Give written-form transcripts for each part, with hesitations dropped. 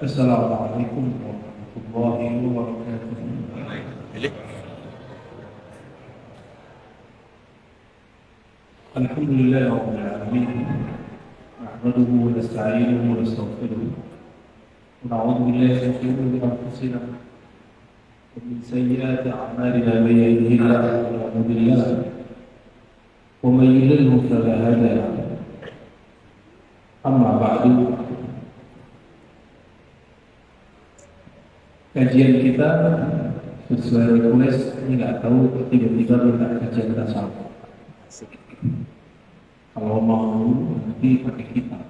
Assalamualaikum warahmatullahi wabarakatuh. Alhamdulillah rabbil alamin. Nahmaduhu wa nasta'inuhu wa nastaghfiruh. Wa na'udzu billahi min shururi anfusina wa min sayyiati a'malina. Man yahdihillahu fala mudilla lahu wa man yudlilhu fala hadiya lahu. Amma ba'du. Kajian kita sesuai request, ini nggak tahu tiba-tiba minta kajian tasawuf. Kalau mau nanti pakai kitab.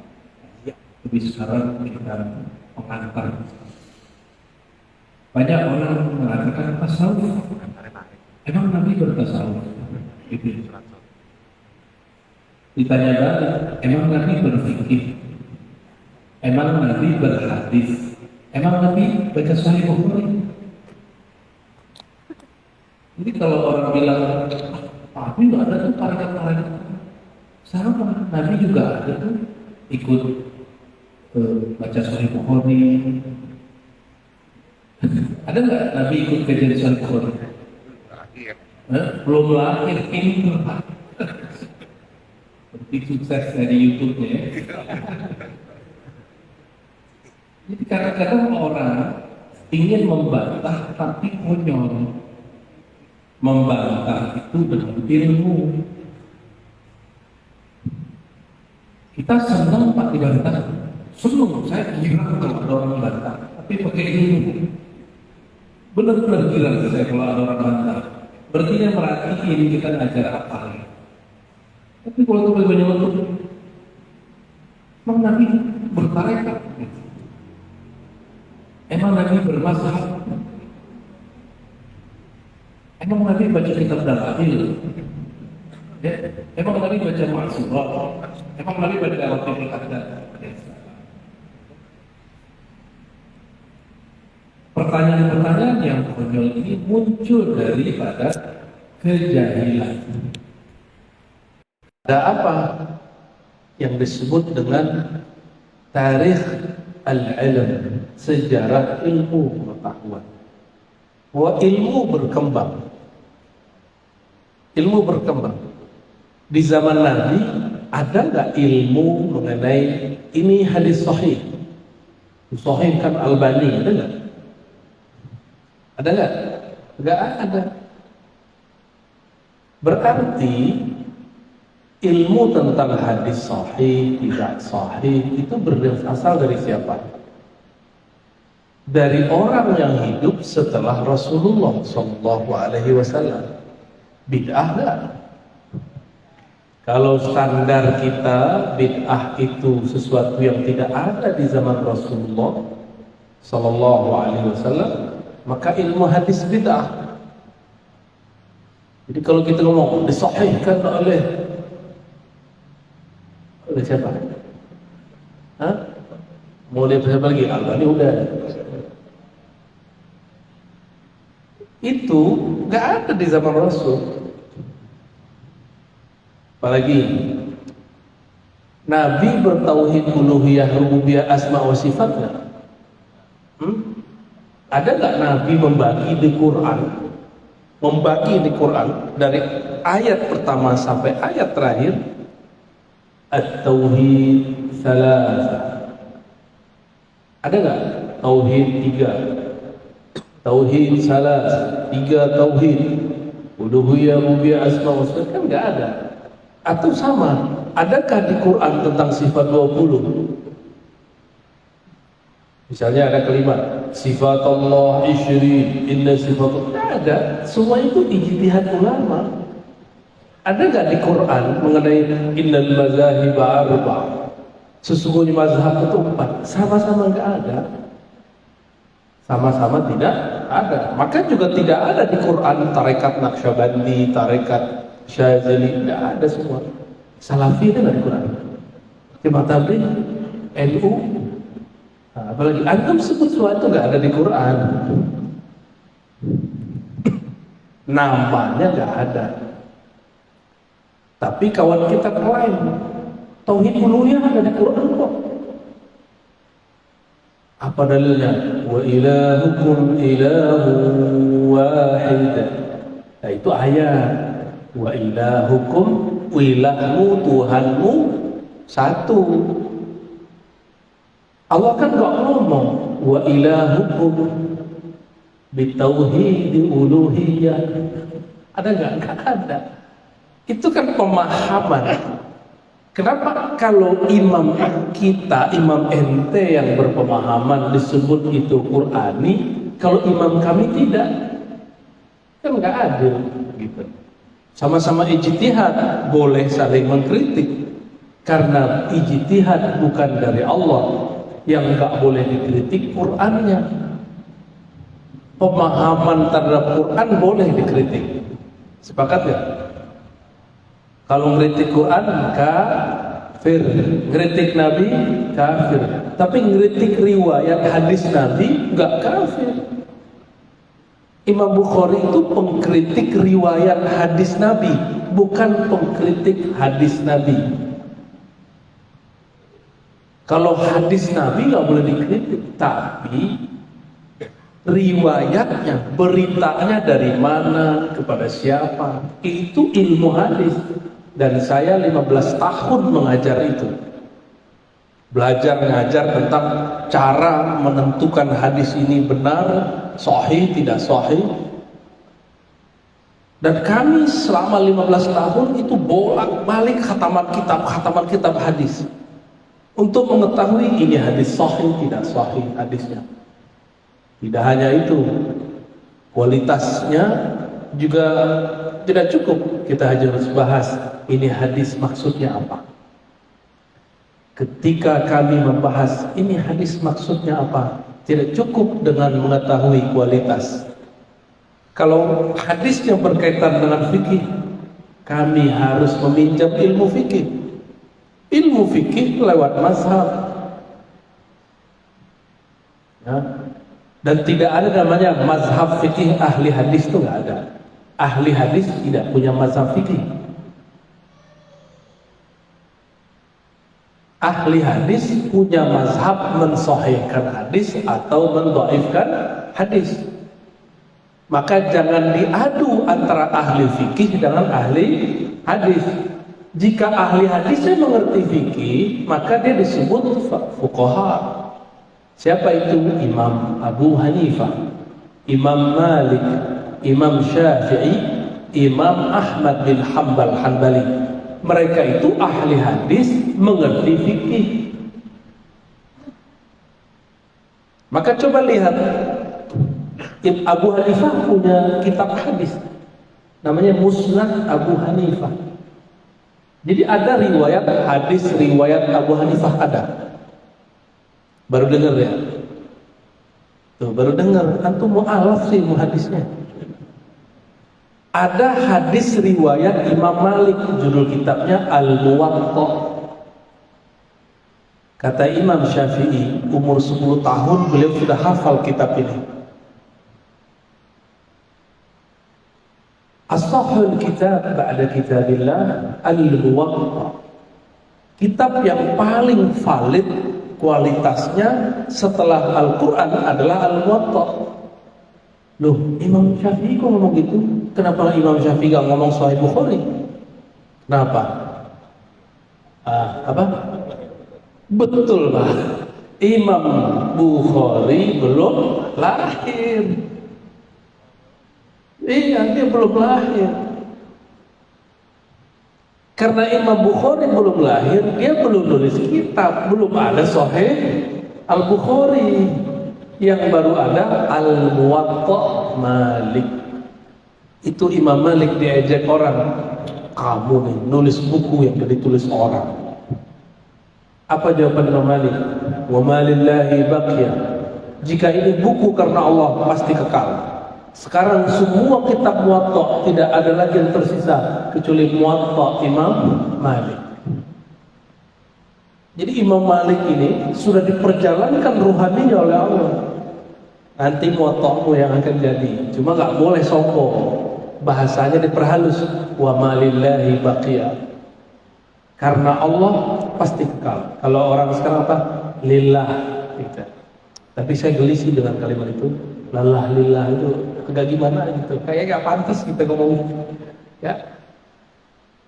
Tapi sekarang kita pengantar. Banyak orang mengatakan tasawuf. Emang Nabi bertasawuf? Gitu. Ditanya balik, emang Nabi berfikih? Emang Nabi berhadis? Emang Nabi baca Sahih Bukhari? Jadi kalau orang bilang, Nabi nggak ada tuh tarekat-tarekat. Sama, Nabi juga ada tuh ikut baca Sahih Bukhari. Ada nggak Nabi ikut kajian Sahih Bukhari? Belum lahir, ini seperti sukses dari YouTube-nya ya. Jadi kadang-kadang orang ingin membantah tapi konyol. Membantah itu dengan ilmu. Kita senang Pak dibantah. Senang, saya girang kalau ada orang bantah. Tapi pakai ilmu. Benar-benar girang saya kalau ada orang bantah. Berarti dia merhatiin kita ngajar apa. Tapi kalau itu banyak untuk emang Nabi bertarekat. Emang Nabi bermazhab? Emang Nabi baca kitab Dalail? Ya, emang Nabi baca Ma'surah? Emang Nabi baca Al-Fatihah Al-Qadar? Pertanyaan-pertanyaan yang konyol ini muncul daripada kejahilan. Ada apa yang disebut dengan tarikh al-ilm, sejarah ilmu pengetahuan. Bahwa ilmu berkembang. Ilmu berkembang. Di zaman Nabi ada nggak ilmu mengenai ini hadis sahih? Sahih kan Albani, ada nggak? Ada nggak? Nggak ada. Berarti ilmu tentang hadis sahih, tidak sahih itu berasal dari siapa? Dari orang yang hidup setelah Rasulullah SAW. Bid'ah enggak? Kalau standar kita bid'ah itu sesuatu yang tidak ada di zaman Rasulullah SAW, maka ilmu hadis bid'ah. Jadi kalau kita ngomong disahihkan oleh siapa? Hah? Mau lihat siapa lagi? Albani udah. Itu nggak ada di zaman Rasul. Apalagi Nabi bertauhid uluhiyah, rububiyah, asma wa sifatnya. Ada nggak Nabi membagi di Quran? Membagi di Quran dari ayat pertama sampai ayat terakhir. At-tauhid salasa. Ada nggak? Tauhid 3. Tauhid salasa. 3 tauhid. Uluhiyah, rububiyah, asma wa sifat kan nggak ada. Atau sama, adakah di Quran tentang sifat 20? Misalnya ada kalimat sifat Allah isyri, inna sifat Allah. Nggak ada. Semua itu ijtihad ulama. Ada nggak di Quran mengenai innal mazahib arba'? Sesungguhnya mazhab itu 4. Sama-sama nggak ada. Sama-sama tidak ada. Maka juga tidak ada di Quran tarekat Naqsyabandi, tarekat Syadzili, nggak ada semua. Salafi itu nggak di Quran. Jemaah Tabligh, NU, apalagi antum sebut sesuatu nggak ada di Quran. Namanya nggak ada. Tapi kawan kita klaim tauhid uluhiyah ada di Quran kok. Apa dalilnya? Wa ilahukum ilahu wahid. Nah, itu ayat. Wa ilahukum, ilahmu, Tuhanmu satu. Allah kan gak ngomong wa ilahukum bitauhid uluhiyah. Ada nggak? Nggak ada. Itu kan pemahaman. Kenapa kalau imam kita, imam ente yang berpemahaman disebut itu Qur'ani, kalau imam kami tidak? Kan nggak adil gitu. Sama-sama ijtihad, boleh saling mengkritik. Karena ijtihad bukan dari Allah, yang nggak boleh dikritik Qur'annya. Pemahaman terhadap Quran boleh dikritik. Sepakat ya? Kalau ngeritik Quran kafir, ngeritik Nabi kafir. Tapi ngeritik riwayat hadis Nabi enggak kafir. Imam Bukhari itu pengkritik riwayat hadis Nabi, bukan pengkritik hadis Nabi. Kalau hadis Nabi nggak boleh dikritik, tapi riwayatnya, beritanya dari mana, kepada siapa, itu ilmu hadis. Dan saya 15 tahun mengajar itu, belajar ngajar tentang cara menentukan hadis ini benar, sahih, tidak sahih. Dan kami selama 15 tahun itu bolak-balik khataman kitab hadis untuk mengetahui ini hadis sahih, tidak sahih hadisnya. Tidak hanya itu, kualitasnya juga tidak cukup. Kita harus bahas ini hadis maksudnya apa. Ketika kami membahas ini hadis maksudnya apa, tidak cukup dengan mengetahui kualitas. Kalau hadisnya berkaitan dengan fikih, kami harus meminjam ilmu fikih. Ilmu fikih lewat mazhab. Ya. Dan tidak ada namanya mazhab fikih ahli hadis, itu nggak ada. Ahli hadis tidak punya mazhab fikih. Ahli hadis punya mazhab mensahihkan hadis atau mendhaifkan hadis. Maka jangan diadu antara ahli fikih dengan ahli hadis. Jika ahli hadisnya mengerti fikih, maka dia disebut fuqaha. Siapa itu? Imam Abu Hanifah, Imam Malik, Imam Syafi'i, Imam Ahmad bin Hanbali. Mereka itu ahli hadis, mengerti fikih. Maka coba lihat, Abu Hanifah punya kitab hadis, namanya Musnad Abu Hanifah. Jadi ada riwayat hadis, riwayat Abu Hanifah ada. Baru dengar ya? Tuh, baru dengar. Antum mu'alaf sih muhadisnya. Ada hadis riwayat Imam Malik, judul kitabnya Al-Muwatta. Kata Imam Syafi'i, umur 10 tahun beliau sudah hafal kitab ini. As-sahhul kitab ba'da kitabillah Al-Muwatta. Kitab yang paling valid kualitasnya setelah Al-Quran adalah Al-Muwatta. Loh, Imam Syafi'i kok ngomong gitu? Kenapa Imam Syafi'i gak ngomong Sahih Bukhari? Kenapa? Apa? Betul Pak, Imam Bukhari belum lahir. Iya, dia belum lahir. Karena Imam Bukhari belum lahir, dia belum nulis kitab, belum ada Sahih Al-Bukhari. Yang baru ada Al-Muwatta Malik. Itu Imam Malik diajak orang, kamu nih nulis buku yang ditulis orang. Apa jawaban Imam Malik? Wa ma lillahi baqiya. Jika ini buku karena Allah pasti kekal. Sekarang semua kitab Muwatta tidak ada lagi yang tersisa kecuali Muwatta Imam Malik. Jadi Imam Malik ini sudah diperjalankan ruhaninya oleh Allah. Nanti Muwatta'mu yang akan jadi. Cuma nggak boleh sombong. Bahasanya diperhalus. Wa ma lillahi baqiya. Karena Allah pasti kekal. Kalau orang sekarang apa? Lillah. Gitu. Tapi saya geli sih dengan kalimat itu. Lalah lillah itu agak gimana gitu. Kayak gak pantas kita ngomong. Ya.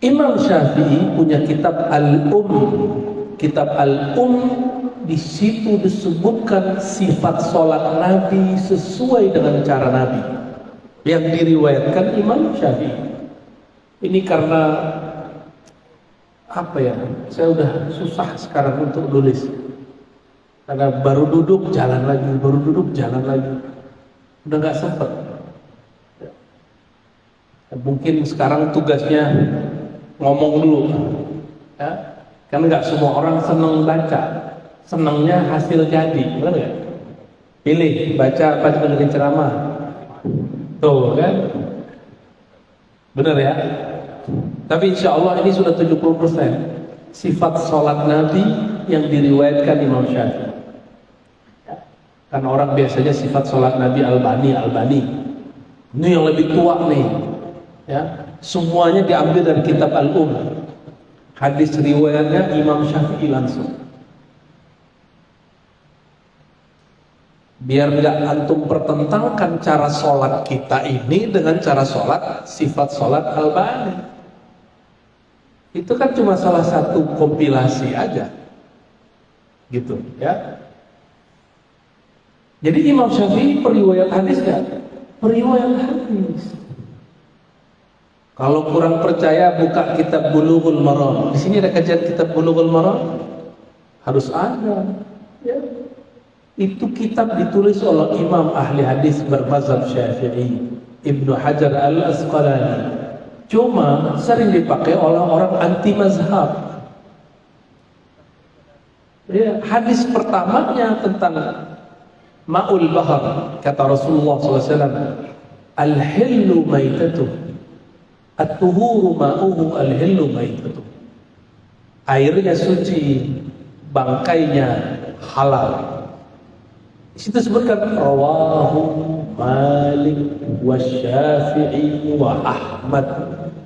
Imam Syafi'i punya kitab Al-Um. Kitab Al-Um di situ disebutkan sifat sholat Nabi sesuai dengan cara Nabi yang diriwayatkan Imam Syafi'i. Ini karena apa ya? Saya udah susah sekarang untuk nulis. Karena baru duduk jalan lagi, baru duduk jalan lagi. Udah nggak sempet. Mungkin sekarang tugasnya ngomong dulu, ya. Karena nggak semua orang senang baca, senangnya hasil jadi, benar nggak? Pilih baca apa dengerin ceramah, tuh kan? Benar ya? Tapi insya Allah ini sudah 70% sifat sholat Nabi yang diriwayatkan Imam Syafi'i. Karena orang biasanya sifat sholat Nabi Albani. Ini yang lebih tua nih. Ya, semuanya diambil dari kitab Al-Um. Hadis riwayatnya Imam Syafi'i langsung. Biar nggak antum pertentangkan cara sholat kita ini dengan cara sholat sifat sholat Albani. Itu kan cuma salah satu kompilasi aja, gitu ya. Jadi Imam Syafi'i periwayat hadis kan? Periwayat hadis. Kalau kurang percaya buka kitab Bulughul Maram. Di sini ada kajian kitab Bulughul Maram. Harus ada. Ya. Itu kitab ditulis oleh imam ahli hadis bermazhab Syafi'i, Ibnu Hajar Al-Asqalani. Cuma sering dipakai oleh orang anti mazhab. Ya, hadis pertamanya tentang Ma'ul Bahar, kata Rasulullah SAW, Al-Hillu Maitatuh, At-Tuhuru Ma'uhu Al-Hillu Maitatuh. Airnya suci, bangkainya halal. Di situ sebutkan rawahu Malik wa Syafi'i wa Ahmad,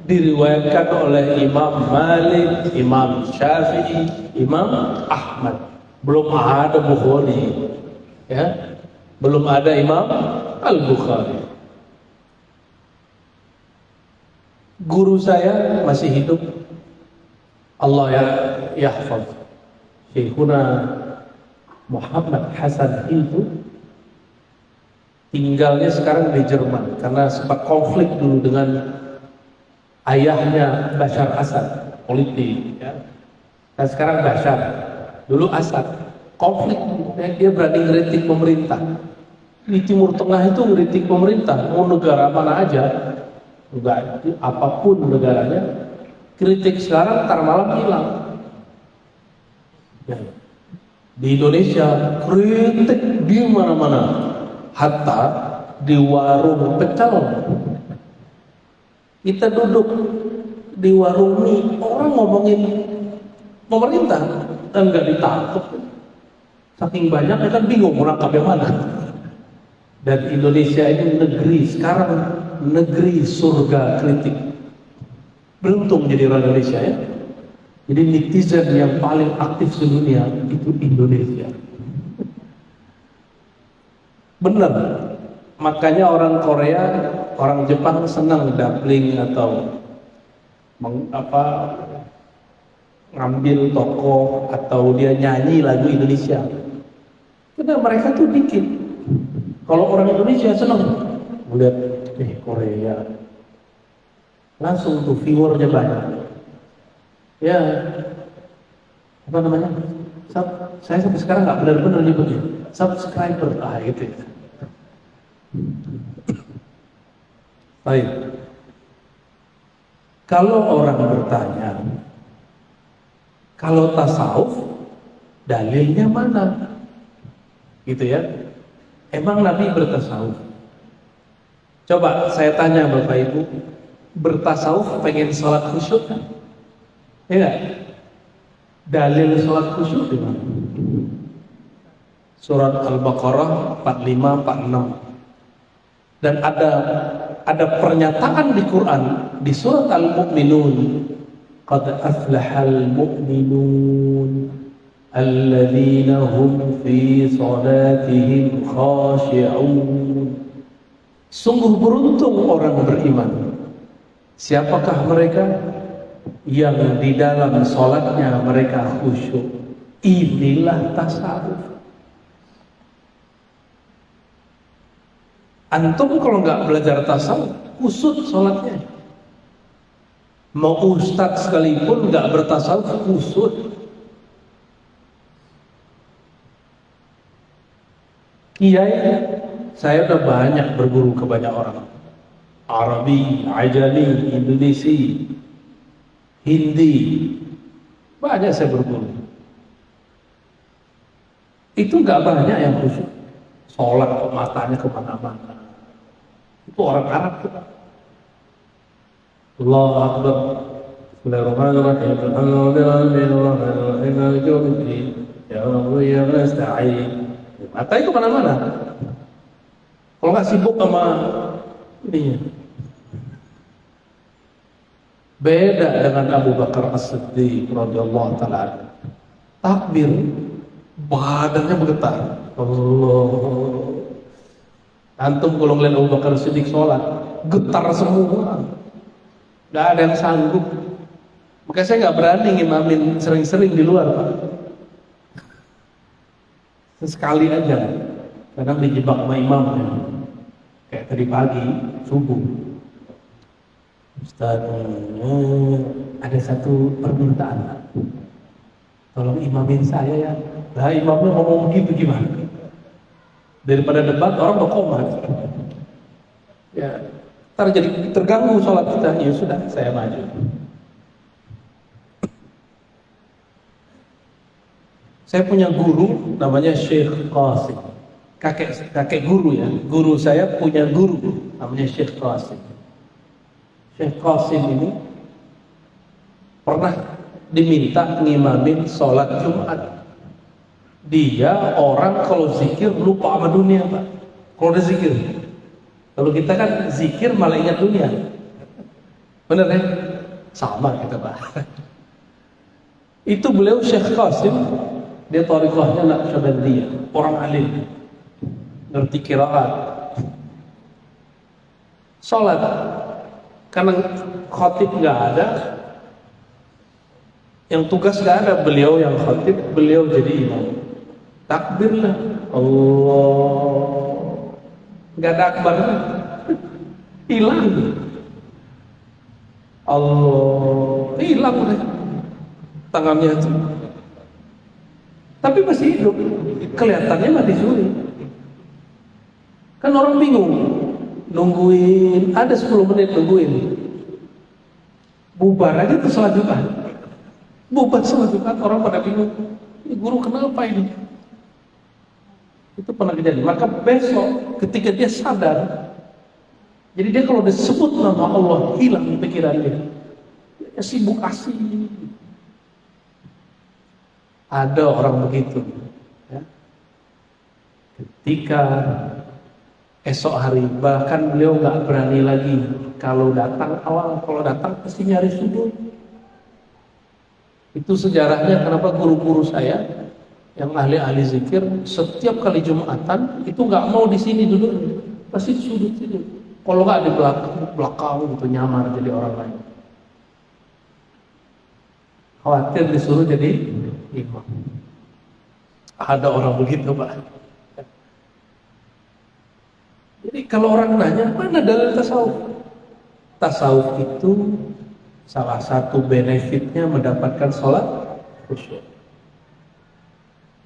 diriwayatkan oleh Imam Malik, Imam Syafi'i, Imam Ahmad. Belum ada Bukhari, ya, belum ada Imam Al-Bukhari. Guru saya masih hidup, Allah ya yahfaz, Syekhuna Muhammad Hasan itu tinggalnya sekarang di Jerman karena sempat konflik dulu dengan ayahnya Bashar Assad, politik ya. Dan sekarang Bashar, dulu Assad, konflik, dia berani ngeritik pemerintah. Di Timur Tengah itu ngeritik pemerintah, mau negara mana aja, enggak, apapun negaranya, kritik sekarang ntar malam hilang. Ya. Di Indonesia kritik di mana-mana, hatta di warung pecel. Kita duduk di warung mie, orang ngomongin pemerintah dan nggak ditangkap. Saking banyaknya kan bingung menangkap yang mana. Dan Indonesia ini negeri sekarang negeri surga kritik. Beruntung jadi orang Indonesia ya. Jadi netizen yang paling aktif sedunia itu Indonesia. Benar. Makanya orang Korea, orang Jepang senang dubbing atau ngambil tokoh atau dia nyanyi lagu Indonesia. Karena mereka tuh dikit. Kalau orang Indonesia senang melihat Korea, langsung tuh viewernya banyak. Ya, apa namanya? Saya sampai sekarang nggak benar-benar nyebutnya subscriber, gitu ya. Baik. Kalau orang bertanya, kalau tasawuf dalilnya mana? Gitu ya. Emang Nabi bertasawuf? Coba saya tanya Bapak Ibu, bertasawuf pengen sholat khusyuk kan? Ya, dalil sholat khusyuk di mana? Surat Al-Baqarah 45-46. Dan ada pernyataan di Quran di surat Al-Mu'minun, qad aflahal mu'minun alladzina hum fi salatihim khashi'un. Sungguh beruntung orang beriman. Siapakah mereka? Yang di dalam salatnya mereka khusyuk. Inilah tasawuf. Antum kalau nggak belajar tasawuf, kusut sholatnya. Mau ustadz sekalipun nggak bertasawuf, kusut. Kiai, saya udah banyak berguru ke banyak orang. Arabi, Ajami, Indonesia, Hindi, banyak saya berguru. Itu nggak banyak yang khusyuk. Sholat kok matanya kemana-mana. Itu orang Arab kita. Allahu Akbar. Bismillahirrahmanirrahim. Alhamdulillahirrahmanirrahim. Maliki yaumiddin. Ya Rabbi ya nasta'in. Matanya kemana-mana. Kalau nggak sibuk sama ini. Beda dengan Abu Bakar As-Siddiq radhiyallahu taala. Takbir, badannya bergetar. Allah. Antum kalau ngeliat Abu Bakar Siddiq sholat, getar semua. Gak ada yang sanggup. Makanya saya gak berani ngimamin sering-sering di luar, Pak. Sekali aja. Kadang dijebak sama imam ya. Kayak tadi pagi, subuh. Ustaz, ada satu permintaan. Tolong imamin saya ya. Lah imamnya ngomong begitu gimana? Daripada debat orang berkomat. Ya, ntar jadi terganggu sholat kita. Ya sudah, saya maju. Saya punya guru namanya Syekh Qasim. Kakek guru ya. Guru saya punya guru namanya Syekh Qasim. Syekh Qasim ini pernah diminta ngimamin sholat Jumat. Dia orang kalau zikir lupa sama dunia, Pak. Kalau udah zikir. Kalau kita kan zikir malah ingat dunia. Bener ya? Sama kita, Pak. Itu beliau Syekh Qasim, dia thariqahnya Naqsyabandiyah, orang alim. Ngerti qiraat. Salat karena khatib enggak ada, yang tugas enggak ada, beliau yang khatib, beliau jadi imam. Takbirlah, Allah, nggak ada akbar, hilang, Allah, hilang deh tangannya itu. Tapi masih hidup, kelihatannya mati suri. Kan orang bingung, nungguin, ada 10 menit nungguin, bubar aja tuh sholat Jumat, bubar sholat Jumat, orang pada bingung, ini guru kenapa ini? Itu pernah kejadian. Maka besok ketika dia sadar, jadi dia kalau disebut nama Allah hilang pikiran dia sibuk asik. Ada orang begitu ya. Ketika esok hari bahkan beliau nggak berani lagi kalau datang awal, kalau datang pasti nyari sudut. Itu sejarahnya kenapa guru-guru saya yang ahli-ahli zikir setiap kali Jumatan itu nggak mau di sini duduk, pasti di sudut sini. Kalau nggak di belakang gitu, nyamar jadi orang lain. Khawatir disuruh jadi imam. Ada orang begitu, Pak. Jadi kalau orang nanya mana dalil tasawuf? Tasawuf itu salah satu benefitnya mendapatkan sholat khusyuk.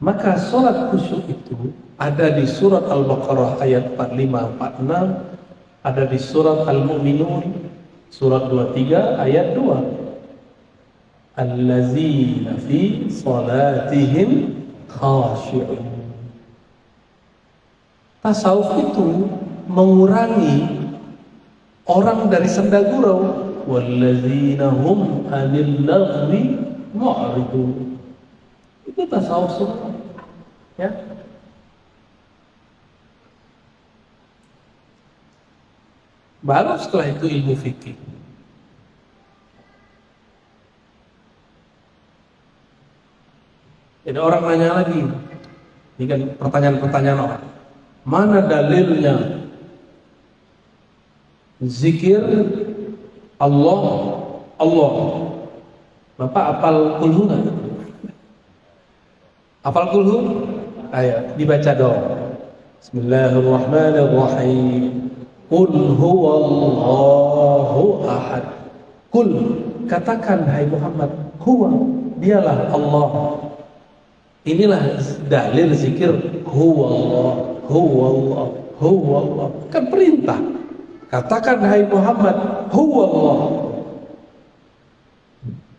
Maka sholat khusyuk itu ada di surat Al-Baqarah ayat 45-46, ada di surat Al-Mu'minun surat 23 ayat 2. Allazina fi salatihim khashi'un. Tasawuf itu mengurangi orang dari senda gurau. Wallazina hum 'anil laghwi mu'ridun. Itu tasawuf semua. Ya. Baru setelah itu ilmu fikih. Jadi orang nanya lagi, ini kan pertanyaan-pertanyaan orang. Mana dalilnya zikir Allah, Allah? Bapak apal kulhu nggak? Apal kulhu? Ayo dibaca dong. Bismillahirrahmanirrahim. Qul huwallahu ahad. Qul, katakan hai Muhammad, huwa, dialah Allah. Inilah dalil zikir huwallah, huwallah, huwallah. Kan perintah. Katakan hai Muhammad, huwallah.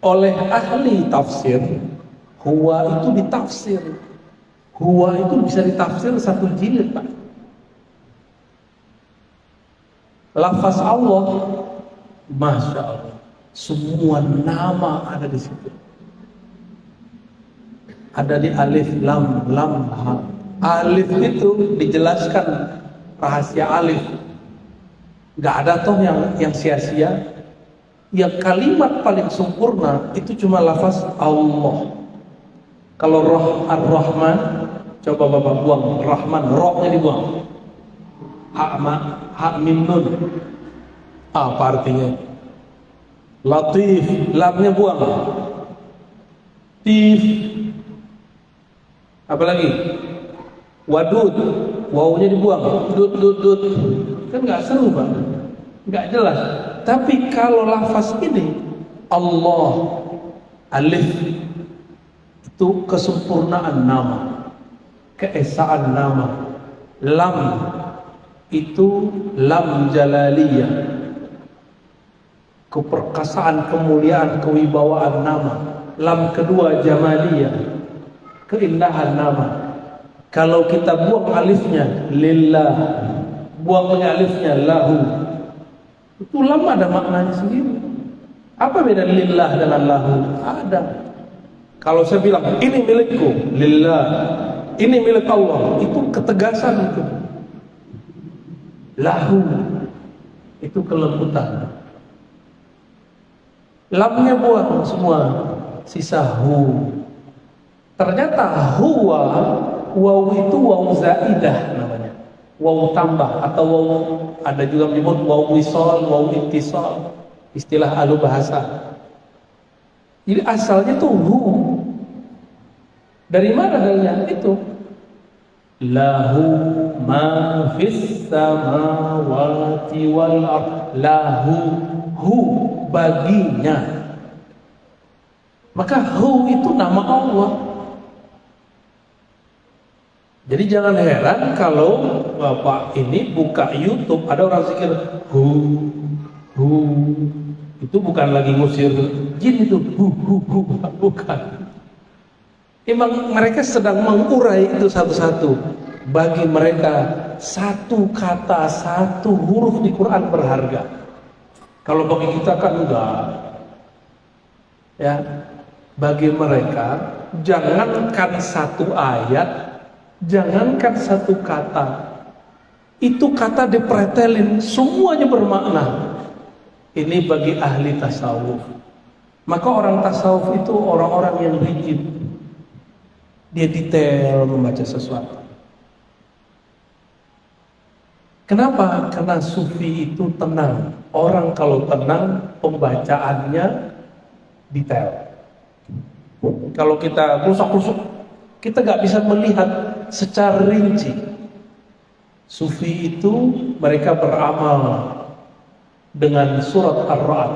Oleh ahli tafsir, huwa itu ditafsir. Huwa itu bisa ditafsir satu jilid, Pak. Lafaz Allah, Masya Allah, semua nama ada di situ. Ada di alif, lam, ha. Alif itu dijelaskan rahasia alif. Gak ada toh yang sia-sia. Yang kalimat paling sempurna itu cuma lafaz Allah. Kalau Ar-Rahman, coba Bapak buang Rahman, rohnya dibuang. Hak mim nun. Apa artinya? Latif, lamnya buang. Tif. Apalagi? Wadud, wawunya dibuang. Dud. Kan nggak seru, Pak. Nggak jelas. Tapi kalau lafaz ini Allah, alif itu kesempurnaan nama, keesaan nama. Lam itu lam jalaliyah, keperkasaan, kemuliaan, kewibawaan nama. Lam kedua jamaliyah, keindahan nama. Kalau kita buang alifnya lillah, buang alifnya lahu, itu lam ada maknanya sendiri. Apa beda lillah dengan lahu? Ada. Kalau saya bilang ini milikku, lillah, ini milik Allah, itu ketegasan itu. Lahu itu kelembutan. Lamnya buang semua, sisa hu. Ternyata huwa, waw itu waw zaidah namanya, waw tambah atau waw, ada juga menyebut waw wisol, waw ittisal, istilah ahlu bahasa. Jadi asalnya tuh hu. Dari mana dalilnya itu? Lahu ma fis samawati wal ardh. Lahu, hu, baginya. Maka hu itu nama Allah. Jadi jangan heran kalau Bapak ini buka YouTube ada orang zikir hu. Itu bukan lagi ngusir jin, itu hu, bukan. Emang mereka sedang mengurai itu satu-satu. Bagi mereka satu kata, satu huruf di Quran berharga. Kalau bagi kita kan enggak. Ya, bagi mereka jangankan satu ayat, jangankan satu kata, itu kata dipretelin, semuanya bermakna. Ini bagi ahli tasawuf. Maka orang tasawuf itu orang-orang yang rigid. Dia detail membaca sesuatu. Kenapa? Karena sufi itu tenang. Orang kalau tenang, pembacaannya detail. Kalau kita kusuk-kusuk, kita nggak bisa melihat secara rinci. Sufi itu mereka beramal dengan surat Ar-Ra'd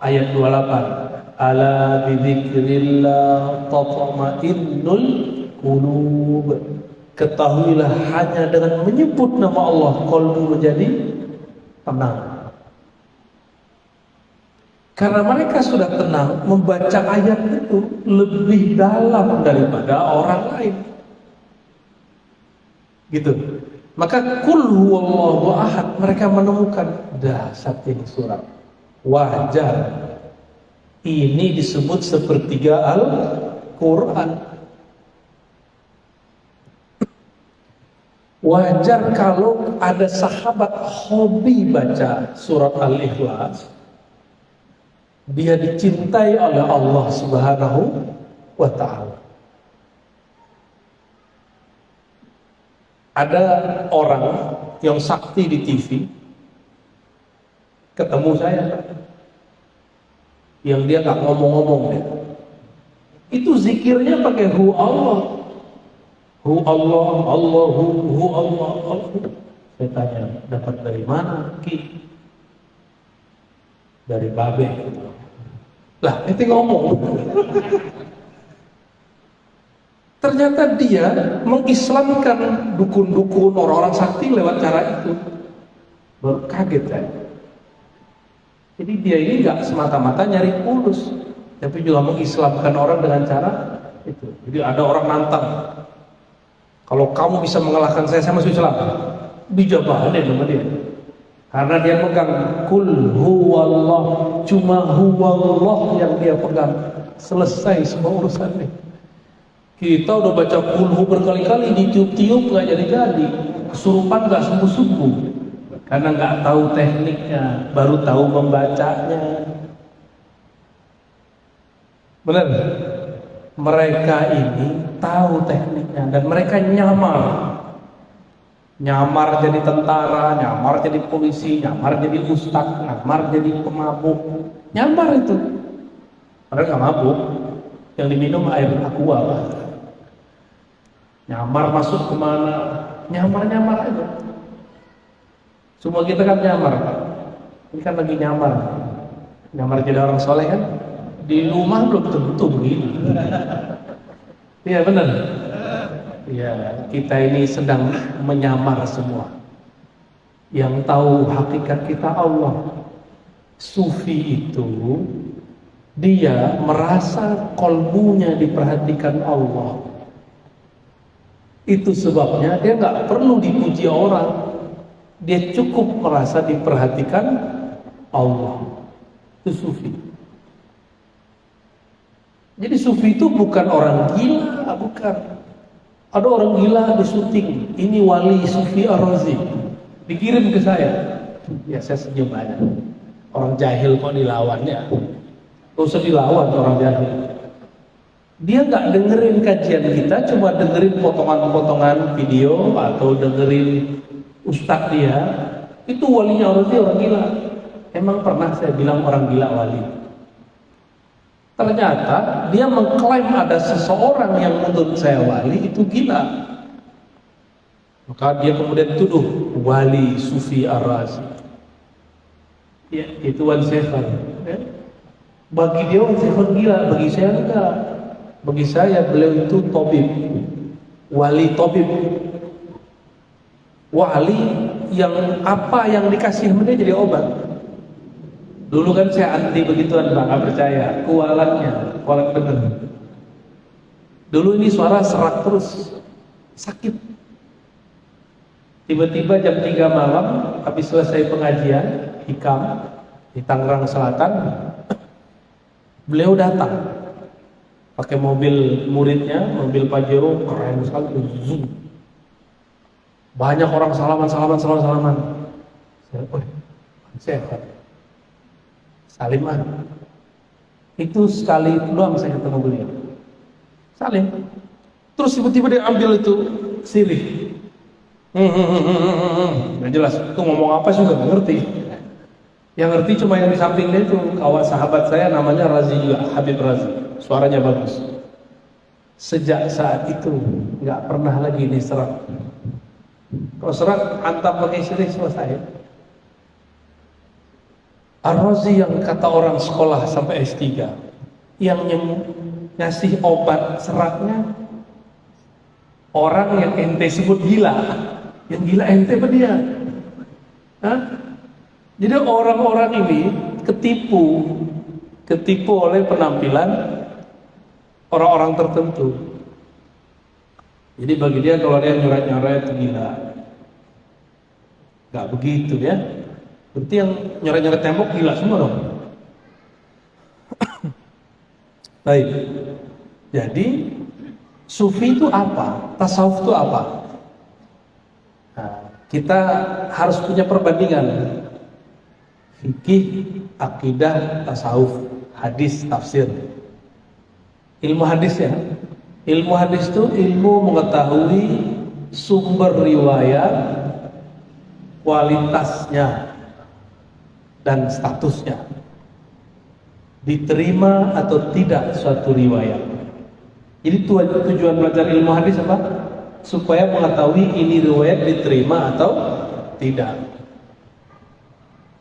ayat 28. Ala bidzikrillah tatma'innul qulub. Ketahuilah hanya dengan menyebut nama Allah qalbu menjadi tenang. Karena mereka sudah tenang, membaca ayat itu lebih dalam daripada orang lain. Gitu. Maka qul huwallahu ahad, mereka menemukan dahsyat ini surat. Wajar. Ini disebut sepertiga Al-Quran. Wajar kalau ada sahabat hobi baca surat Al-Ikhlas. Dia dicintai oleh Allah Subhanahu wa ta'ala. Ada orang yang sakti di TV ketemu saya, yang dia nggak ngomong-ngomong deh. Itu zikirnya pakai hu Allah, hu Allah, Allahu, hu Allah, Allah. Saya tanya, dapat dari mana Ki? Dari babe. Lah, itu ngomong. Ternyata dia mengislamkan dukun-dukun, orang-orang sakti lewat cara itu. Baru kaget saya. Jadi dia ini nggak semata-mata nyari fulus, tapi juga mengislamkan orang dengan cara itu. Jadi ada orang nantang, kalau kamu bisa mengalahkan saya masuk Islam. Dijabahin sama dia. Karena dia pegang kul huwallah, cuma huwallah yang dia pegang. Selesai semua urusannya. Kita udah baca kulhu berkali-kali, ditiup-tiup nggak jadi-jadi, kesurupan nggak sembuh-sembuh, karena nggak tahu tekniknya, baru tahu membacanya. Benar? Mereka ini tahu tekniknya dan mereka nyamar jadi tentara, nyamar jadi polisi, nyamar jadi ustadz, nyamar jadi pemabuk, nyamar itu. Padahal nggak mabuk, yang diminum air aqua. Nyamar masuk kemana, nyamar aja. Semua kita kan nyamar, ini kan lagi nyamar jadi orang soleh kan. Di rumah belum tentu begini. Iya benar. Ya, kita ini sedang menyamar semua. Yang tahu hakikat kita Allah. Sufi itu dia merasa kolbunya diperhatikan Allah. Itu sebabnya dia nggak perlu dipuji orang. Dia cukup merasa diperhatikan Allah. Itu sufi. Jadi sufi itu bukan orang gila, bukan. Ada orang gila di syuting, ini wali Sufi Ar-Razi, dikirim ke saya. Ya saya senyum aja. Orang jahil kok dilawannya? Gak usah dilawan orang jahil. Dia nggak dengerin kajian kita, cuma dengerin potongan-potongan video atau dengerin ustadz dia. Itu walinya Ar-Razi orang gila. Emang pernah saya bilang orang gila wali? Ternyata dia mengklaim ada seseorang yang menurut saya wali itu gila. Maka dia kemudian tuduh wali Sufi Ar-Razi. Ya, itu Wan Sefer. Ya. Bagi dia Wan Sefer gila, bagi saya enggak. Bagi saya beliau itu tabib. Wali tabib. Wali yang apa yang dikasih dia jadi obat. Dulu kan saya anti begituan Bang, gak percaya. Kualatnya, kualat bener. Dulu ini suara serak terus, sakit. Tiba-tiba jam 3 malam, habis selesai pengajian, hikam, di Tangerang Selatan, beliau datang. Pakai mobil muridnya, mobil Pajero, keren sekali, zoom. Banyak orang salaman. Saya salim itu sekali doang saya ketemu beliau. Salim. Terus tiba-tiba dia ambil itu sirih. Nggak jelas. Itu ngomong apa juga nggak ngerti. Yang ngerti cuma yang di samping dia itu kawan sahabat saya namanya Razi juga, Habib Razi. Suaranya bagus. Sejak saat itu nggak pernah lagi ini serak. Kalau serak antam pakai sirih selesai. Ar-Razi yang kata orang sekolah sampai S3 yang ngasih obat seraknya orang yang ente sebut gila. Yang gila ente apa dia? Hah? Jadi orang-orang ini ketipu oleh penampilan orang-orang tertentu. Jadi bagi dia kalau dia nyoret-nyoret itu gila. Gak begitu ya. Berarti yang nyoret-nyoret tembok gila semua dong. Baik. Jadi sufi itu apa? Tasawuf itu apa? Nah, kita harus punya perbandingan. Fikih, akidah, tasawuf, hadis, tafsir. Ilmu hadis ya. Ilmu hadis itu ilmu mengetahui sumber riwayat, kualitasnya, dan statusnya. Diterima atau tidak suatu riwayat. Jadi tujuan belajar ilmu hadis apa? Supaya mengetahui ini riwayat diterima atau tidak.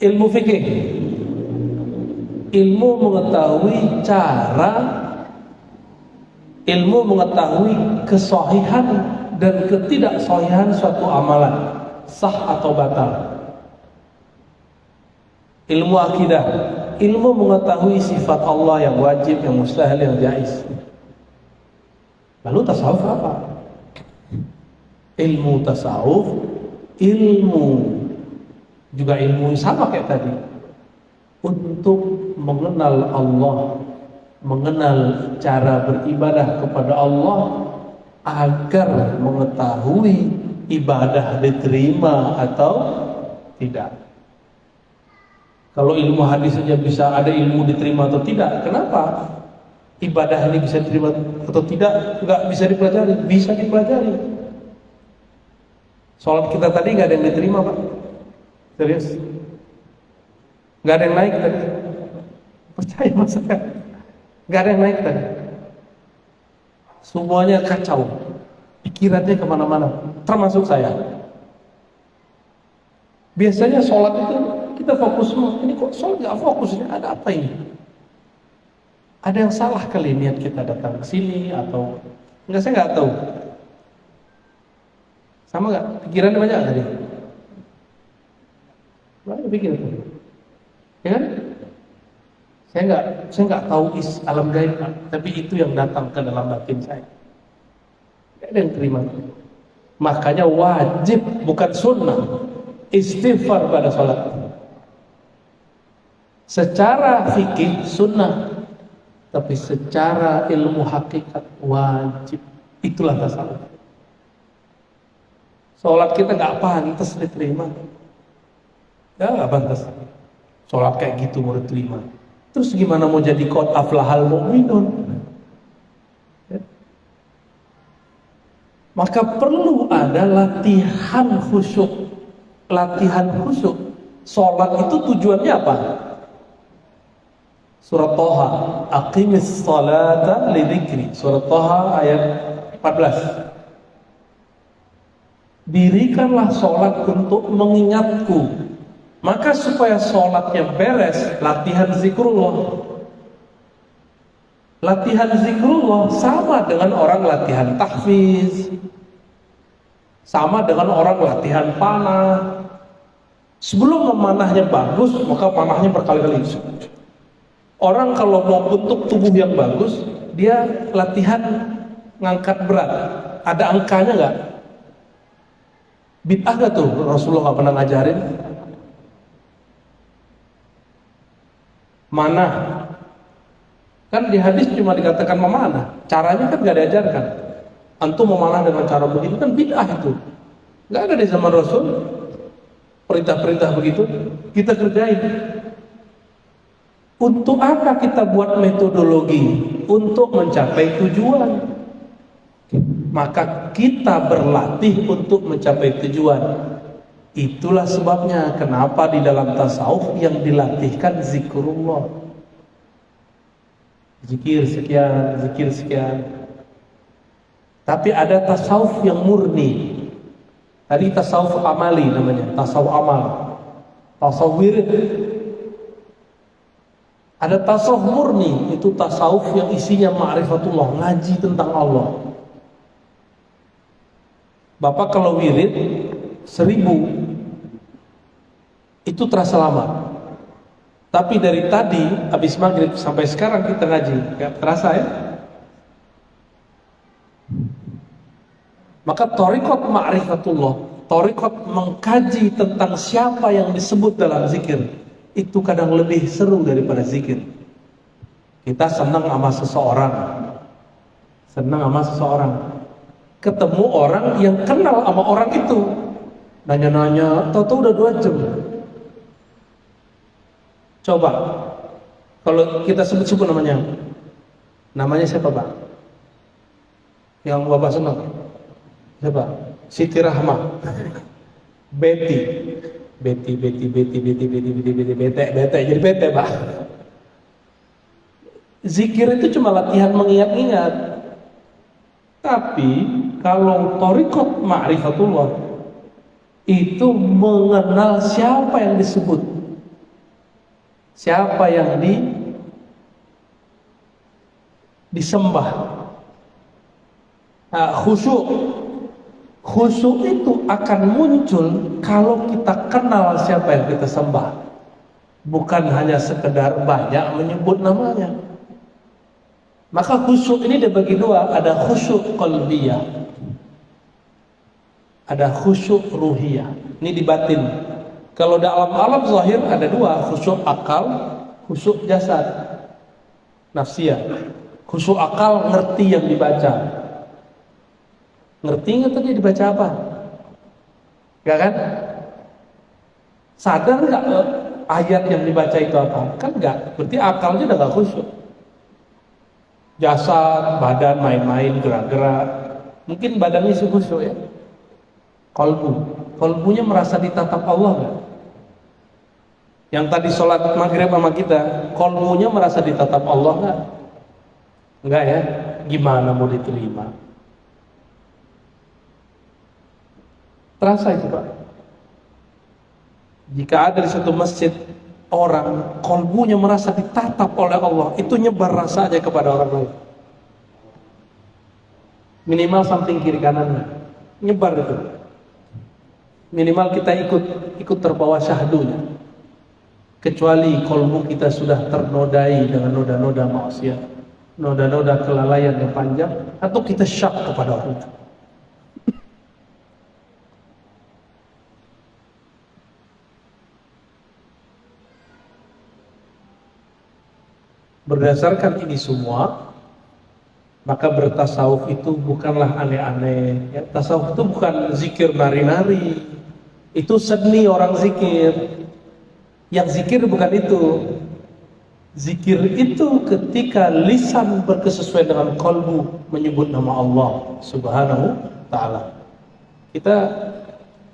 Ilmu fikih, ilmu mengetahui cara, ilmu mengetahui kesahihan dan ketidaksahihan suatu amalan, sah atau batal. Ilmu akidah, ilmu mengetahui sifat Allah yang wajib, yang mustahil, yang jaiz. Lalu tasawuf apa? Ilmu tasawuf, ilmu juga ilmu sama kayak tadi, untuk mengenal Allah, mengenal cara beribadah kepada Allah, agar mengetahui ibadah diterima atau tidak. Kalau ilmu hadis saja bisa ada ilmu diterima atau tidak, kenapa ibadah ini bisa diterima atau tidak nggak bisa dipelajari? Bisa dipelajari. Sholat kita tadi nggak ada yang diterima, Pak. Serius? Nggak ada yang naik tadi. Percaya mas saya? Nggak ada yang naik tadi. Semuanya kacau, pikirannya kemana-mana, termasuk saya. Biasanya sholat itu kita fokus semua. Ini kok sholat nggak fokus? Ini ada apa ini? Ada yang salah kali niat kita datang ke sini atau enggak? Saya nggak tahu. Sama nggak? Pikirannya banyak tadi. Banyak pikiran tadi. Ya kan? Saya nggak tahu alam gaib, tapi itu yang datang ke dalam batin saya. Nggak ada yang terima. Makanya wajib, bukan sunnah, istighfar pada sholat. Secara fikih sunnah, tapi secara ilmu hakikat wajib. Itulah tasawuf. Sholat kita nggak pantas diterima. Ya nggak pantas. Sholat kayak gitu mau diterima. Terus gimana mau jadi qad aflahal mu'minun? Ya. Maka perlu ada latihan khusyuk. Latihan khusyuk. Sholat itu tujuannya apa? Surat Thaha, aqimis salata lidzikri. Surat Thaha ayat 14. Dirikanlah sholat untuk mengingatku. Maka supaya sholatnya beres, latihan zikrullah. Latihan zikrullah sama dengan orang latihan tahfiz, sama dengan orang latihan panah. Sebelum memanahnya bagus, maka panahnya berkali-kali. Orang kalau mau bentuk tubuh yang bagus, dia latihan ngangkat berat. Ada angkanya nggak? Bid'ah nggak tuh? Rasulullah nggak pernah ngajarin. Mana? Kan di hadis cuma dikatakan memanah. Caranya kan nggak diajarkan. Antum memanah dengan cara begitu kan bid'ah itu. Nggak ada di zaman Rasul perintah-perintah begitu. Kita kerjain. Untuk apa kita buat metodologi? Untuk mencapai tujuan. Maka kita berlatih untuk mencapai tujuan. Itulah sebabnya kenapa di dalam tasawuf yang dilatihkan zikrullah. Zikir sekian, zikir sekian. Tapi ada tasawuf yang murni. Tadi tasawuf amali namanya, tasawuf amal. Tasawuf wirid. Ada tasawuf murni, itu tasawuf yang isinya ma'rifatullah, ngaji tentang Allah. Bapak kalau wirid 1000 itu terasa lama. Tapi dari tadi habis maghrib sampai sekarang kita ngaji, gak terasa ya? Maka thariqat ma'rifatullah, thariqat mengkaji tentang siapa yang disebut dalam zikir, itu kadang lebih seru daripada zikir. Kita senang sama seseorang, ketemu orang yang kenal sama orang itu, nanya-nanya, tahu-tahu udah 2 jam. Coba, kalau kita sebut-sebut namanya siapa Pak? Yang Bapak senang? Siapa? Siti Rahmah, Betty, bete, jadi bete, Pak. Zikir itu cuma latihan mengingat-ingat. Tapi kalau thariqat ma'rifatullah itu mengenal siapa yang disebut, siapa yang disembah. Nah, khusyuk itu akan muncul kalau kita kenal siapa yang kita sembah, bukan hanya sekedar banyak menyebut namanya. Maka khusyuk ini dibagi dua, ada khusyuk qalbiyah, ada khusyuk ruhiyah. Ini di batin. Kalau dalam alam zahir ada dua, khusyuk akal, khusyuk jasad, nafsiyah. Khusyuk akal ngerti yang dibaca. Ngerti nggak tadi dibaca apa? Gak kan? Sadar nggak ayat yang dibaca itu apa? Kan nggak. Berarti akalnya udah nggak khusyuk. Jasad, badan main-main, gerak-gerak. Mungkin badannya sih khusyuk ya. Kolbunya merasa ditatap Allah nggak? Yang tadi sholat maghrib sama kita, kolbunya merasa ditatap Allah nggak? Enggak ya? Gimana mau diterima? Terasa itu Pak. Jika ada di satu masjid orang kolbunya merasa ditatap oleh Allah, itu nyebar rasanya kepada orang lain. Minimal samping kiri kanannya nyebar itu. Minimal kita ikut terbawa syahdunya. Kecuali kolbu kita sudah ternodai dengan noda-noda maksiat, noda-noda kelalaian yang panjang, atau kita syak kepada orang itu. Berdasarkan ini semua, maka bertasawuf itu bukanlah aneh-aneh. Ya, tasawuf itu bukan zikir nari-nari. Itu seni orang zikir. Yang zikir bukan itu. Zikir itu ketika lisan berkesesuaian dengan kalbu menyebut nama Allah Subhanahu Ta'ala. Kita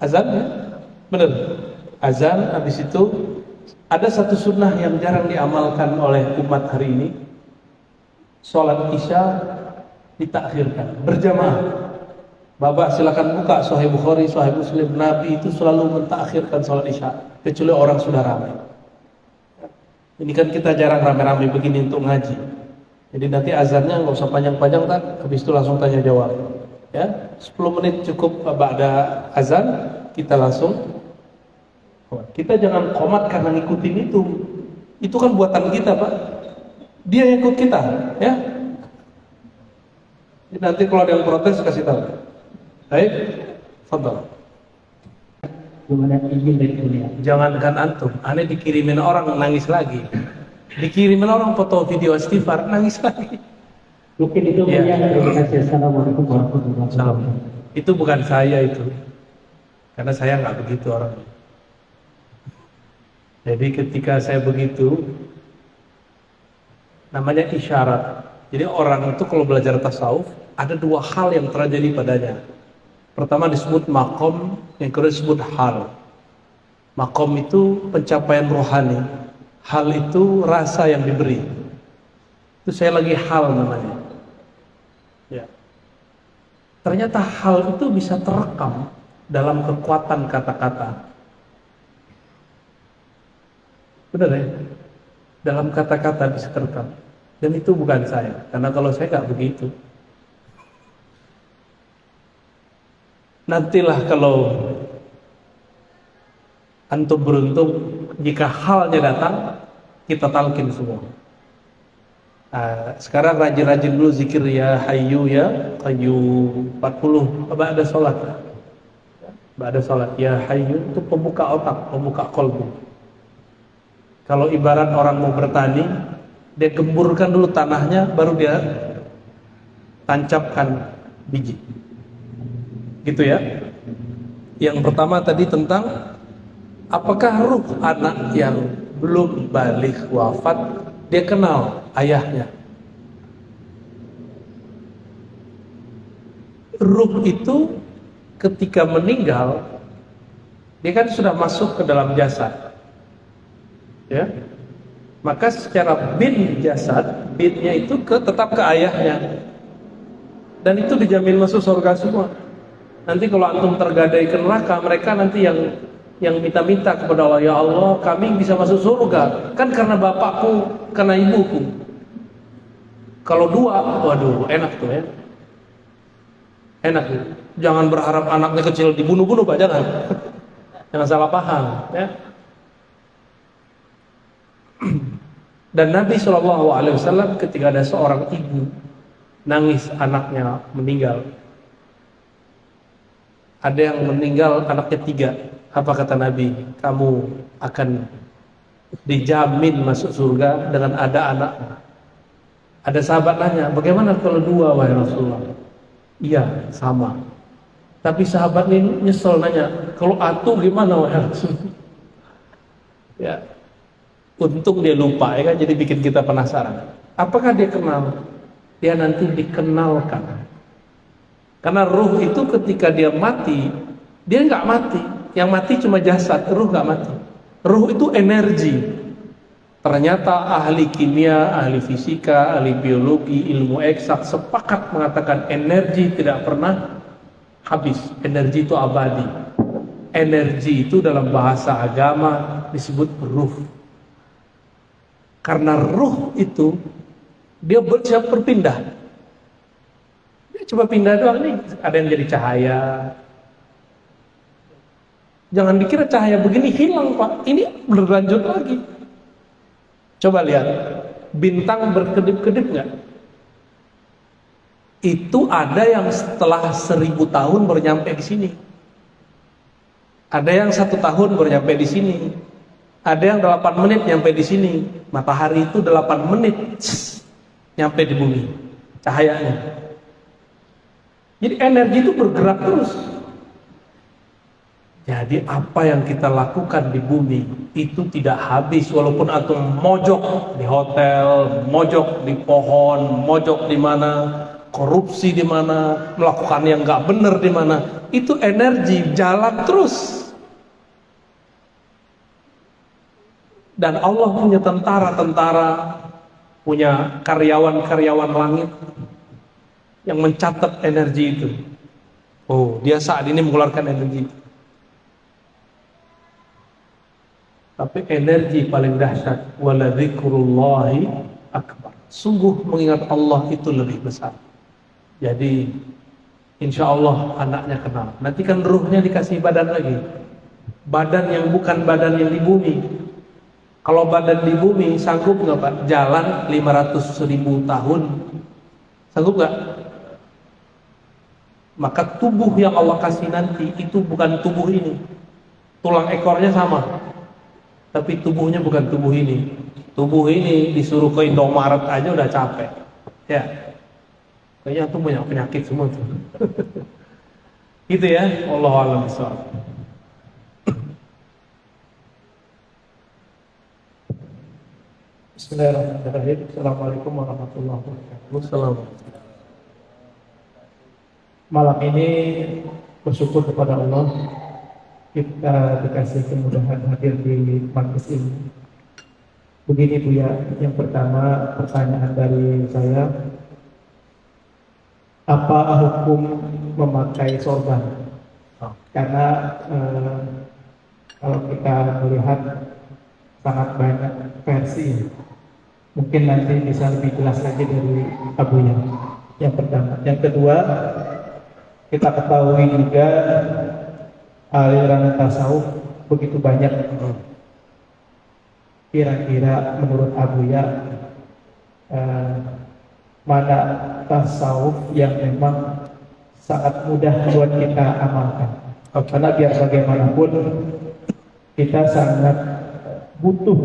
azan ya? Benar. Azan, habis itu ada satu sunnah yang jarang diamalkan oleh umat hari ini. Sholat isya ditakhirkan berjamaah. Bapak silakan buka Sahih Bukhari, Sahih Muslim. Nabi itu selalu mentakhirkan sholat isya, kecuali orang sudah ramai. Ini kan kita jarang rame-rame begini untuk ngaji. Jadi nanti azannya nggak usah panjang-panjang kan, habis itu langsung tanya jawab. Ya, 10 menit cukup ada azan, kita langsung. Kita jangan komat karena ngikutin itu. Itu kan buatan kita, Pak. Dia yang ikut kita, ya. Nanti kalau ada yang protes kasih tahu. Baik, fadhal. Belum ada izin dari kuliah. Jangankan antum, aneh dikirimin orang nangis lagi. Dikirimin orang foto video istighfar nangis lagi. Mungkin itu Ya. Terima kasih. Assalamualaikum warahmatullahi wabarakatuh. Itu bukan saya itu. Karena saya nggak begitu orang. Jadi ketika saya begitu, namanya isyarat. Jadi orang itu kalau belajar tasawuf, ada dua hal yang terjadi padanya. Pertama disebut makom, yang kedua disebut hal. Makom itu pencapaian rohani, hal itu rasa yang diberi. Itu saya lagi hal namanya. Ya. Ternyata hal itu bisa terekam dalam kekuatan kata-kata. Benar ya? Dalam kata-kata bisa terekam. Dan itu bukan saya, karena kalau saya nggak begitu. Nantilah kalau antum beruntung, jika halnya datang, kita talqin semua. Sekarang rajin-rajin dulu zikir ya hayyu ya qayyum 40 ba'da salat. Ba'da salat ya hayyu itu pembuka otak, pembuka qalbu. Kalau ibarat orang mau bertani, dia gemburkan dulu tanahnya, baru dia tancapkan biji. Gitu ya. Yang pertama tadi tentang apakah ruh anak yang belum baligh wafat dia kenal ayahnya. Ruh itu ketika meninggal, dia kan sudah masuk ke dalam jasad, ya. Maka secara bin jasad, binnya itu tetap ke ayahnya, dan itu dijamin masuk surga semua. Nanti kalau antum tergadai ke neraka, mereka nanti yang minta-minta kepada Allah, ya Allah, kami bisa masuk surga, kan karena bapakku, karena ibuku. Kalau dua, waduh, enak tuh ya, enak tuh. Jangan berharap anaknya kecil dibunuh-bunuh, Pak, jangan. Jangan salah paham, ya. Dan Nabi SAW ketika ada seorang ibu nangis anaknya meninggal, ada yang meninggal anaknya 3, apa kata Nabi? Kamu akan dijamin masuk surga dengan ada anaknya. Ada sahabat nanya, bagaimana kalau 2 wahai Rasulullah? Iya, sama. Tapi sahabat ini nyesel nanya, kalau atu gimana wahai Rasulullah? Ya, untung dia lupa, ya kan, jadi bikin kita penasaran. Apakah dia kenal? Dia nanti dikenalkan. Karena ruh itu ketika dia mati, dia nggak mati. Yang mati cuma jasad, ruh nggak mati. Ruh itu energi. Ternyata ahli kimia, ahli fisika, ahli biologi, ilmu eksak sepakat mengatakan energi tidak pernah habis. Energi itu abadi. Energi itu dalam bahasa agama disebut ruh. Karena ruh itu dia siap berpindah. Dia coba pindah doang nih. Ada yang jadi cahaya. Jangan dikira cahaya begini hilang, Pak. Ini berlanjut lagi. Coba lihat, bintang berkedip-kedip nggak? Itu ada yang setelah 1000 tahun baru nyampe di sini. Ada yang 1 tahun baru nyampe di sini. Ada yang 8 menit nyampe di sini. Matahari itu 8 menit nyampe di bumi cahayanya. Jadi energi itu bergerak terus. Jadi apa yang kita lakukan di bumi itu tidak habis, walaupun antum mojok di hotel, mojok di pohon, mojok di mana, korupsi di mana, melakukan yang nggak benar di mana, itu energi jalan terus. Dan Allah punya tentara-tentara, punya karyawan-karyawan langit yang mencatat energi itu. Oh, dia saat ini mengeluarkan energi. Tapi energi paling dahsyat, wala dzikrullahi akbar. Sungguh mengingat Allah itu lebih besar. Jadi insya Allah anaknya kenal. Nanti kan ruhnya dikasih badan lagi. Badan yang bukan badan yang di bumi. Kalau badan di bumi sanggup nggak Pak? Jalan 500.000 tahun. Sanggup nggak? Maka tubuh yang Allah kasih nanti itu bukan tubuh ini. Tulang ekornya sama. Tapi tubuhnya bukan tubuh ini. Tubuh ini disuruh ke Indomaret aja udah capek. Ya. Kayaknya tuh banyak penyakit semua tuh. Gitu ya. Wallahu a'lam bishawab. Bismillahirrahmanirrahim. Assalamualaikum warahmatullahi wabarakatuh. Malam ini bersyukur kepada Allah kita dikasih kemudahan hadir di majelis ini. Begini Bu ya, yang pertama pertanyaan dari saya, apa hukum memakai sorban? Karena kalau kita melihat sangat banyak versi, mungkin nanti bisa lebih jelas lagi dari Abu ya. Yang pertama, yang kedua, kita ketahui juga aliran tasawuf begitu banyak. Kira-kira menurut Abu ya, mana tasawuf yang memang sangat mudah buat kita amalkan? Karena biar bagaimanapun kita sangat butuh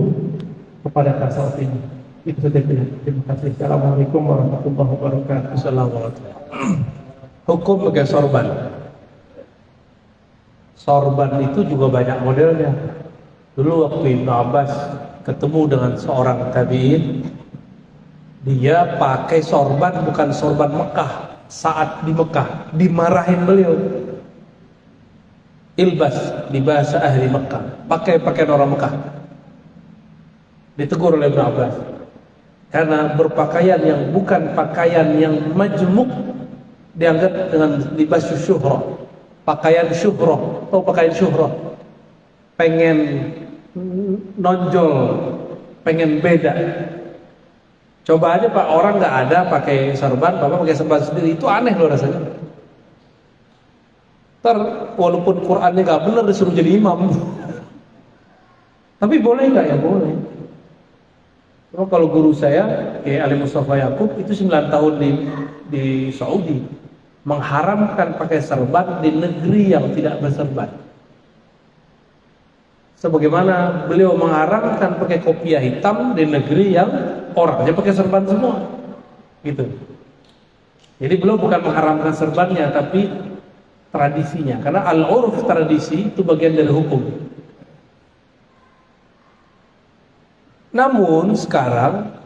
kepada tasawuf ini. Itu saja. Terima kasih. Assalamualaikum warahmatullahi wabarakatuh. Assalamualaikum. Hukum pakai sorban. Sorban itu juga banyak modelnya. Dulu waktu Ibnu Abbas ketemu dengan seorang tabi'in, dia pakai sorban bukan sorban Mekah. Saat di Mekah dimarahin beliau. ilbas di bahasa ahli Mekah, pakai pakaian orang Mekah. Ditegur oleh Ibnu Abbas karena berpakaian yang bukan pakaian yang majmuk dianggap dengan libas syuhrah, pakaian syuhrah atau pakaian syuhrah, pengen nonjol, pengen beda. Coba aja Pak, orang nggak ada pakai serban, Bapak pakai serban sendiri, itu aneh loh rasanya. Ntar walaupun Qurannya nggak benar disuruh jadi imam. Tapi boleh nggak? Ya boleh. Cuma kalau guru saya, Kiai Ali Mustafa Yakub, itu 9 tahun di Saudi, mengharamkan pakai serban di negeri yang tidak berserban. Sebagaimana beliau mengharamkan pakai kopiah hitam di negeri yang orangnya pakai serban semua, gitu. Jadi beliau bukan mengharamkan serbannya, tapi tradisinya. Karena al-urf, tradisi, itu bagian dari hukum. Namun sekarang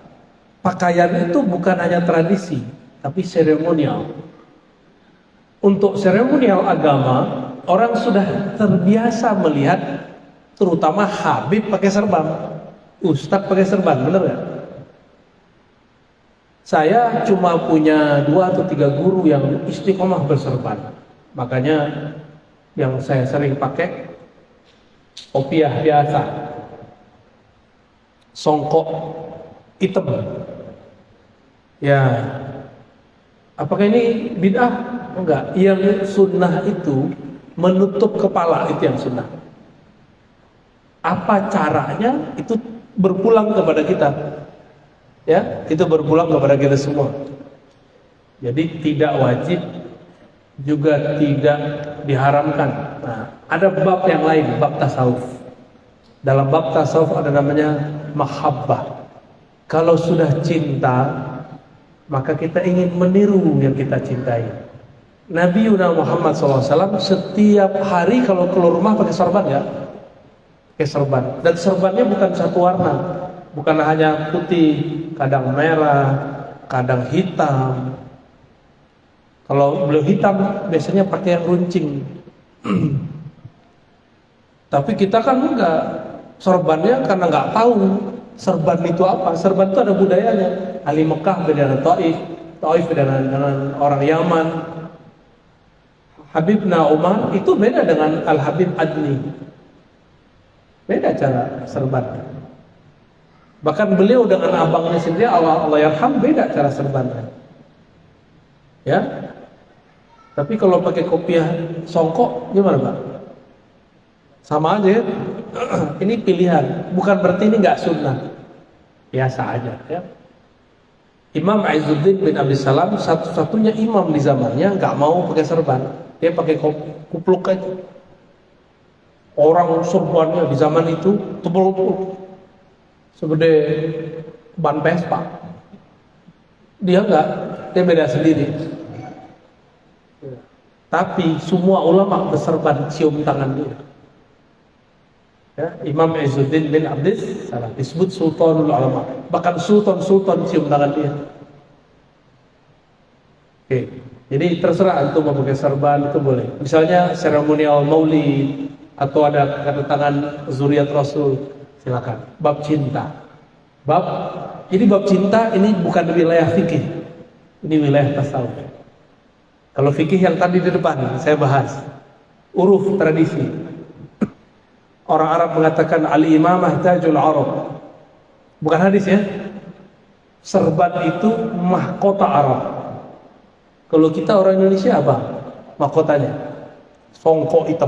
pakaian itu bukan hanya tradisi, tapi seremonial. Untuk seremonial agama, orang sudah terbiasa melihat, terutama Habib pakai serban, Ustadz pakai serban, bener gak? Saya cuma punya 2 atau 3 guru yang istiqomah berserban. Makanya yang saya sering pakai kopiah biasa, songkok hitam. Ya, apakah ini bid'ah? Enggak. Yang sunnah itu menutup kepala, itu yang sunnah. Apa caranya? Itu berpulang kepada kita. Ya, itu berpulang kepada kita semua. Jadi tidak wajib, juga tidak diharamkan. Nah, ada bab yang lain, bab tasawuf. Dalam bab tasawuf ada namanya mahabbah. Kalau sudah cinta, maka kita ingin meniru yang kita cintai. Nabi Muhammad SAW setiap hari kalau keluar rumah pakai serban ya, pakai serban. Dan serbannya bukan satu warna, bukan hanya putih, kadang merah, kadang hitam. Kalau beliau hitam, biasanya pakai yang runcing. Tapi kita kan enggak, serbannya karena enggak tahu serban itu apa. Serban itu ada budayanya. Ahli Mekah beda dengan Taif, Taif beda dengan orang Yaman. Habibna Umar itu beda dengan Al-Habib Adni. Beda cara serban. Bahkan beliau dengan abangnya sendiri, Allah yarham, beda cara serbannya. Ya. Tapi kalau pakai kopiah songkok gimana Pak? Sama aja ya. Ini pilihan, bukan berarti ini nggak sunnah. Biasa aja ya. Imam Izzuddin bin Abdus Salam satu-satunya imam di zamannya nggak mau pakai serban. Dia pakai kupluk aja. Orang serbannya di zaman itu tebal-tebal, segede ban Vespa. Dia enggak, dia beda sendiri. Tapi semua ulama berserban, cium tangan dia. Ya, Imam Izzuddin bin Abdus Salam disebut Sultanul Ulama. Bahkan sultan-sultan cium tangan dia. Oke. Jadi terserah antum mau pakai serban, itu boleh. Misalnya seremonial maulid atau ada kedatangan zuriat Rasul, silakan. Bab cinta. Jadi bab cinta ini bukan wilayah fikih. Ini wilayah tasawuf. Kalau fikih yang tadi di depan saya bahas. Uruf, tradisi. Orang Arab mengatakan al-imamah tajul Arab. Bukan hadis ya. Serban itu mahkota Arab. Kalau kita orang Indonesia apa mahkotanya? Songkok hitam,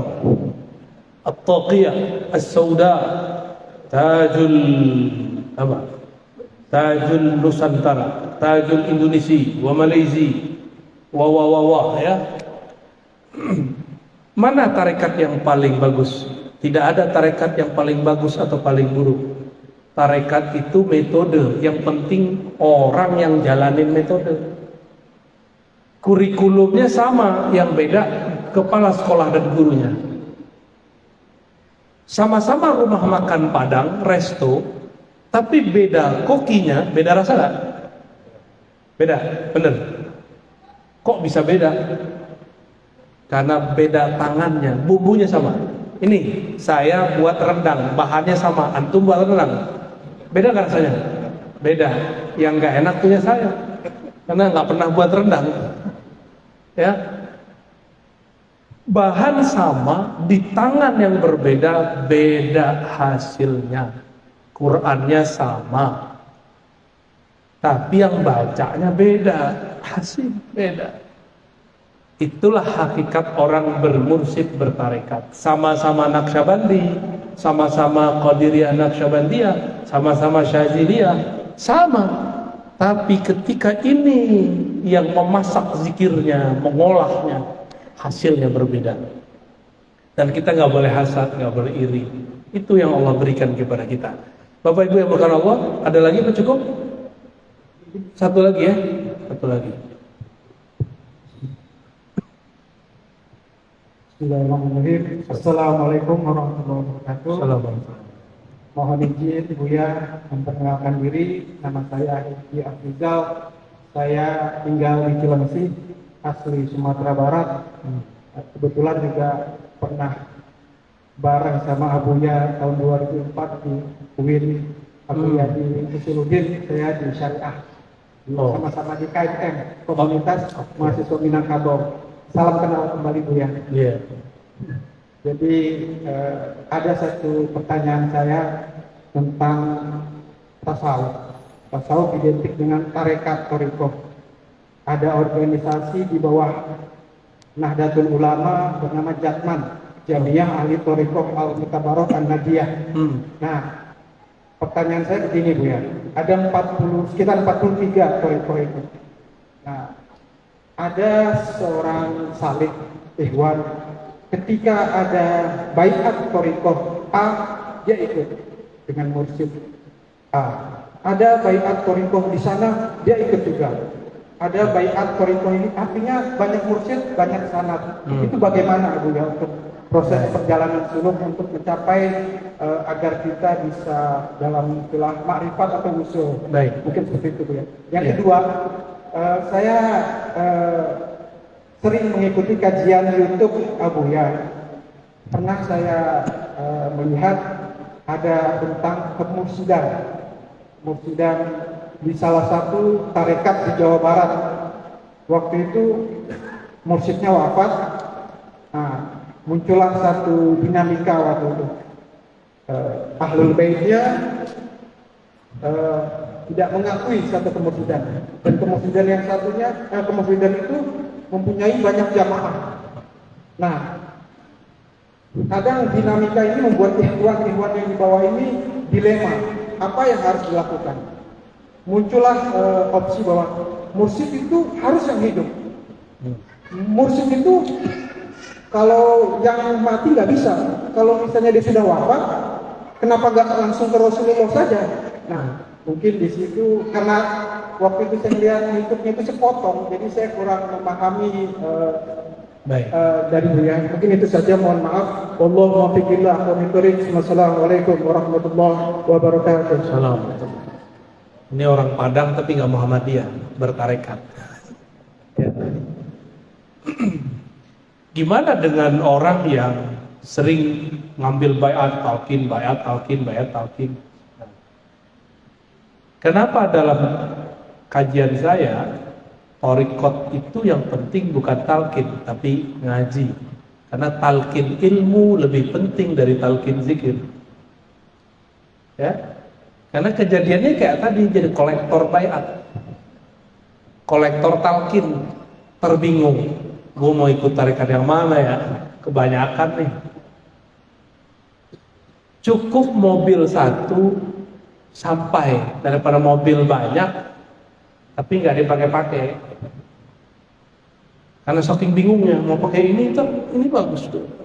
at-taqiyah, as-sauda, tajul apa? Tajul Nusantara, tajul Indonesia, wa Malaysia, wa ya. Mana tarekat yang paling bagus? Tidak ada tarekat yang paling bagus atau paling buruk. Tarekat itu metode, yang penting orang yang jalanin metode. Kurikulumnya sama, yang beda kepala sekolah dan gurunya. Sama-sama rumah makan Padang, resto, tapi beda kokinya, beda rasa gak? Beda, bener. Kok bisa beda? karena beda tangannya, bumbunya sama. Ini saya buat rendang, bahannya sama, antum buat rendang, beda kan rasanya? Beda. Yang nggak enak punya saya, karena nggak pernah buat rendang. Ya, bahan sama di tangan yang berbeda, beda hasilnya. Qurannya sama, tapi yang bacanya beda, hasil beda. Itulah hakikat orang bermursyid bertarekat. Sama-sama Naqsyabandi, sama-sama Qadiriyah Naqsyabandiyah, sama-sama Syadziliyah, sama. Tapi ketika ini yang memasak zikirnya, mengolahnya, hasilnya berbeda. Dan kita nggak boleh hasad, nggak boleh iri. Itu yang Allah berikan kepada kita. Bapak Ibu yang berkahi Allah, ada lagi Pak cukup? Satu lagi ya, satu lagi. Bismillahirrahmanirrahim. Assalamualaikum warahmatullahi wabarakatuh. Assalamualaikum. Mohon izin Buya memperkenalkan diri. Nama saya Hifki Afrizal. Saya tinggal di Cilengsi, asli Sumatera Barat. Kebetulan juga pernah bareng sama Abuya tahun 2004 di UIN. Abuya di Usuludin, saya di Syariah. Sama-sama di KMM, Komunitas Mahasiswa Minangkabau. Salam kenal kembali Buya. Iya. Jadi ada satu pertanyaan saya tentang tasawuf. Tasawuf identik dengan tarekat thariqah. Ada organisasi di bawah Nahdlatul Ulama bernama Jatman, Jamiah Ahli Thariqah Al-Mutabarak An-Nadiyah. Nah, pertanyaan saya begini Bu ya. Ada sekitar 43 thariqah itu. Nah, ada seorang salik ikhwan, ketika ada baiat thariqah A, dia ikut dengan mursyid A. Ada baiat thariqah di sana, dia ikut juga. Ada baiat thariqah ini, artinya banyak mursyid, banyak sanad. Itu bagaimana Bu ya untuk proses perjalanan suluk untuk mencapai agar kita bisa dalam istilah makrifat atau usul. Baik. Mungkin seperti itu Bu ya. Yang kedua, saya sering mengikuti kajian YouTube Abuya. Pernah saya melihat ada tentang kemursidan di salah satu tarekat di Jawa Barat. Waktu itu mursyidnya wafat. Nah, muncullah satu dinamika waktu itu. Ahlul Baitnya tidak mengakui satu kemursidan, dan kemursidan yang satunya, kemursidan itu mempunyai banyak jamaah. Nah, kadang dinamika ini membuat ikhwan-ikhwan yang di bawah ini dilema, apa yang harus dilakukan. Muncullah opsi bahwa mursyid itu harus yang hidup. Mursyid itu kalau yang mati nggak bisa. Kalau misalnya dia sudah wafat, kenapa nggak langsung ke Rasulullah saja? Nah, mungkin di situ karena waktu itu saya lihat YouTube-nya itu sepotong, jadi saya kurang memahami dari beliau. Mungkin itu saja, mohon maaf. Wallahu muwaffiq ila aqwamit thoriq. Wassalamualaikum warahmatullahi wabarakatuh. Assalamualaikum. Ini orang Padang tapi nggak Muhammadiyah, bertarekat. Ya. Gimana dengan orang yang sering ngambil baiat talqin? Kenapa dalam kajian saya thariqat itu yang penting bukan talqin tapi ngaji? Karena talqin ilmu lebih penting dari talqin zikir. Ya. Karena kejadiannya kayak tadi, jadi kolektor baiat, kolektor talqin, terbingung, gue mau ikut tarekat yang mana ya? Kebanyakan nih. Cukup mobil satu sampai daripada mobil banyak tapi nggak dipakai-pakai. Karena saking bingungnya mau pakai ini bagus tuh.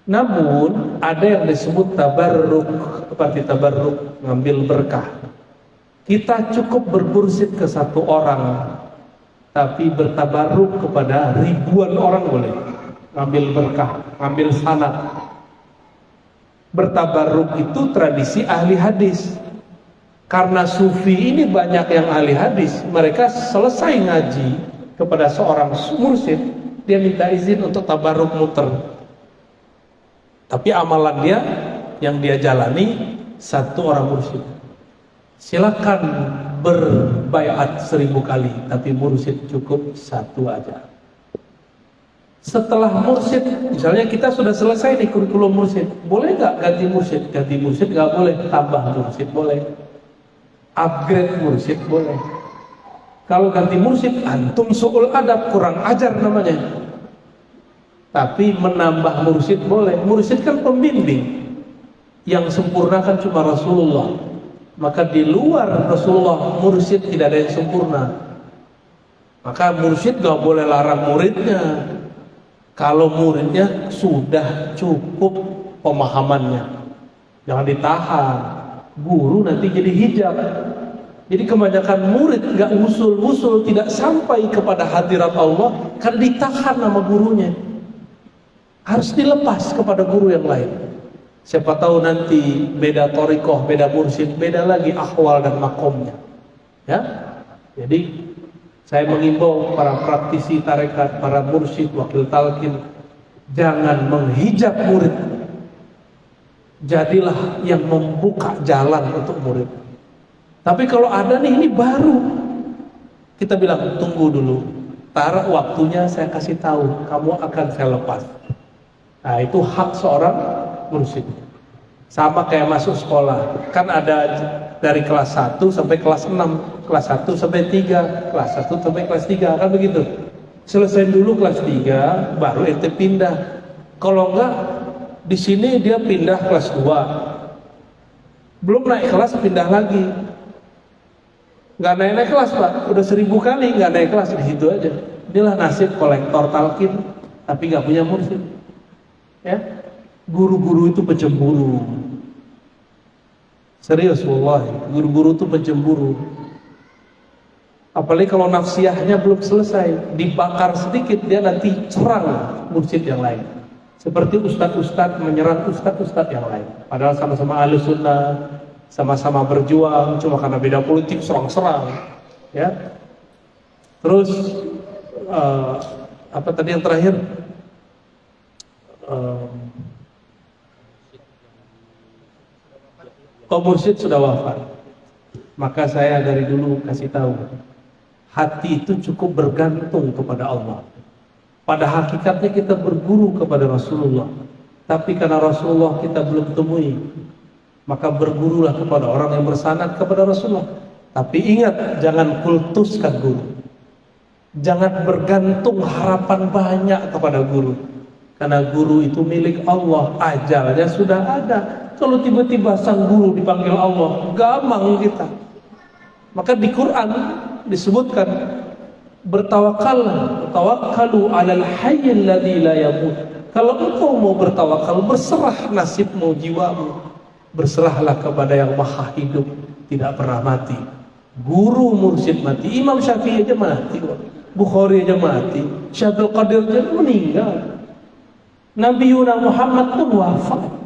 Namun ada yang disebut tabarruk, seperti tabarruk, ngambil berkah. Kita cukup bermursyid ke satu orang, tapi bertabarruk kepada ribuan orang boleh. Ngambil berkah, ngambil sanad. Bertabarruk itu tradisi ahli hadis. Karena sufi ini banyak yang ahli hadis, mereka selesai ngaji kepada seorang mursyid, dia minta izin untuk tabarruk muter. Tapi amalan dia yang dia jalani 1 orang mursyid. Silakan berbaiat 1000 kali, tapi mursyid cukup 1 aja. Setelah mursyid, misalnya kita sudah selesai nih kurikulum mursyid, boleh nggak ganti mursyid? Ganti mursyid nggak boleh, tambah mursyid boleh, upgrade mursyid boleh. Kalau ganti mursyid, antum su'ul adab, kurang ajar namanya. Tapi menambah mursyid boleh. Mursyid kan pembimbing, yang sempurna kan cuma Rasulullah. Maka di luar Rasulullah, mursyid tidak ada yang sempurna. Maka mursyid gak boleh larang muridnya kalau muridnya sudah cukup pemahamannya. Jangan ditahan, guru nanti jadi hijab. Jadi kebanyakan murid gak usul-usul, tidak sampai kepada hadirat Allah karena ditahan sama gurunya. Harus dilepas kepada guru yang lain. Siapa tahu nanti beda thariqah, beda mursyid, beda lagi ahwal dan makomnya. Ya, jadi saya mengimbau para praktisi tarekat, para mursyid, wakil talqin, jangan menghijab murid. Jadilah yang membuka jalan untuk murid. Tapi kalau ada nih, ini baru, kita bilang tunggu dulu, taruh waktunya, saya kasih tahu, kamu akan saya lepas. Nah, itu hak seorang mursyid. Sama kayak masuk sekolah, kan ada dari kelas 1 sampai kelas 6, kelas 1 sampai 3, kelas 1 sampai kelas 3, kan begitu. Selesai dulu kelas 3, baru ente pindah. Kalau enggak, di sini dia pindah kelas 2, belum naik kelas pindah lagi. Nggak naik kelas Pak, udah 1000 kali nggak naik kelas, di situ aja. Inilah nasib kolektor talqin tapi nggak punya mursyid. Ya, guru-guru itu pencemburu. Serius wallahi, guru-guru itu pencemburu. Apalagi kalau nafsiyahnya belum selesai, dibakar sedikit dia nanti serang mursyid yang lain. Seperti ustadz-ustadz menyerang ustadz-ustadz yang lain. Padahal sama-sama ahli sunnah, sama-sama berjuang, cuma karena beda politik serang-serang. Ya. Terus apa tadi yang terakhir? Mursyid sudah wafat. Maka saya dari dulu kasih tahu, hati itu cukup bergantung kepada Allah. Pada hakikatnya kita berguru kepada Rasulullah, tapi karena Rasulullah kita belum temui, maka bergurulah kepada orang yang bersanad kepada Rasulullah. Tapi ingat, jangan kultuskan guru. Jangan bergantung harapan banyak kepada guru. Karena guru itu milik Allah, ajalnya sudah ada. Kalau tiba-tiba sang guru dipanggil Allah, gampang kita. Maka di Quran disebutkan, bertawakkalu 'alal hayyil ladzi la yamut. Kalau engkau mau bertawakal, berserah nasibmu, jiwamu, berserahlah kepada yang maha hidup, tidak pernah mati. Guru mursyid mati, Imam Syafi'i aja mati, Bukhari aja mati, Syaikhul Qadir aja meninggal, Nabi Muhammad pun wafat.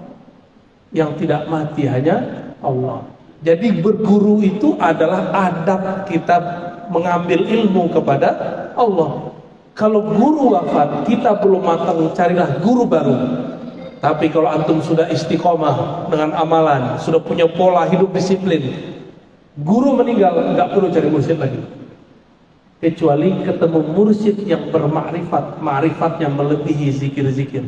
Yang tidak mati hanya Allah. Jadi berguru itu adalah adab kita mengambil ilmu kepada Allah. Kalau guru wafat, kita belum matang, carilah guru baru. Tapi kalau antum sudah istiqomah dengan amalan, sudah punya pola hidup disiplin, guru meninggal, nggak perlu cari mursyid lagi. Kecuali ketemu mursyid yang bermakrifat, makrifatnya melebihi zikir-zikir.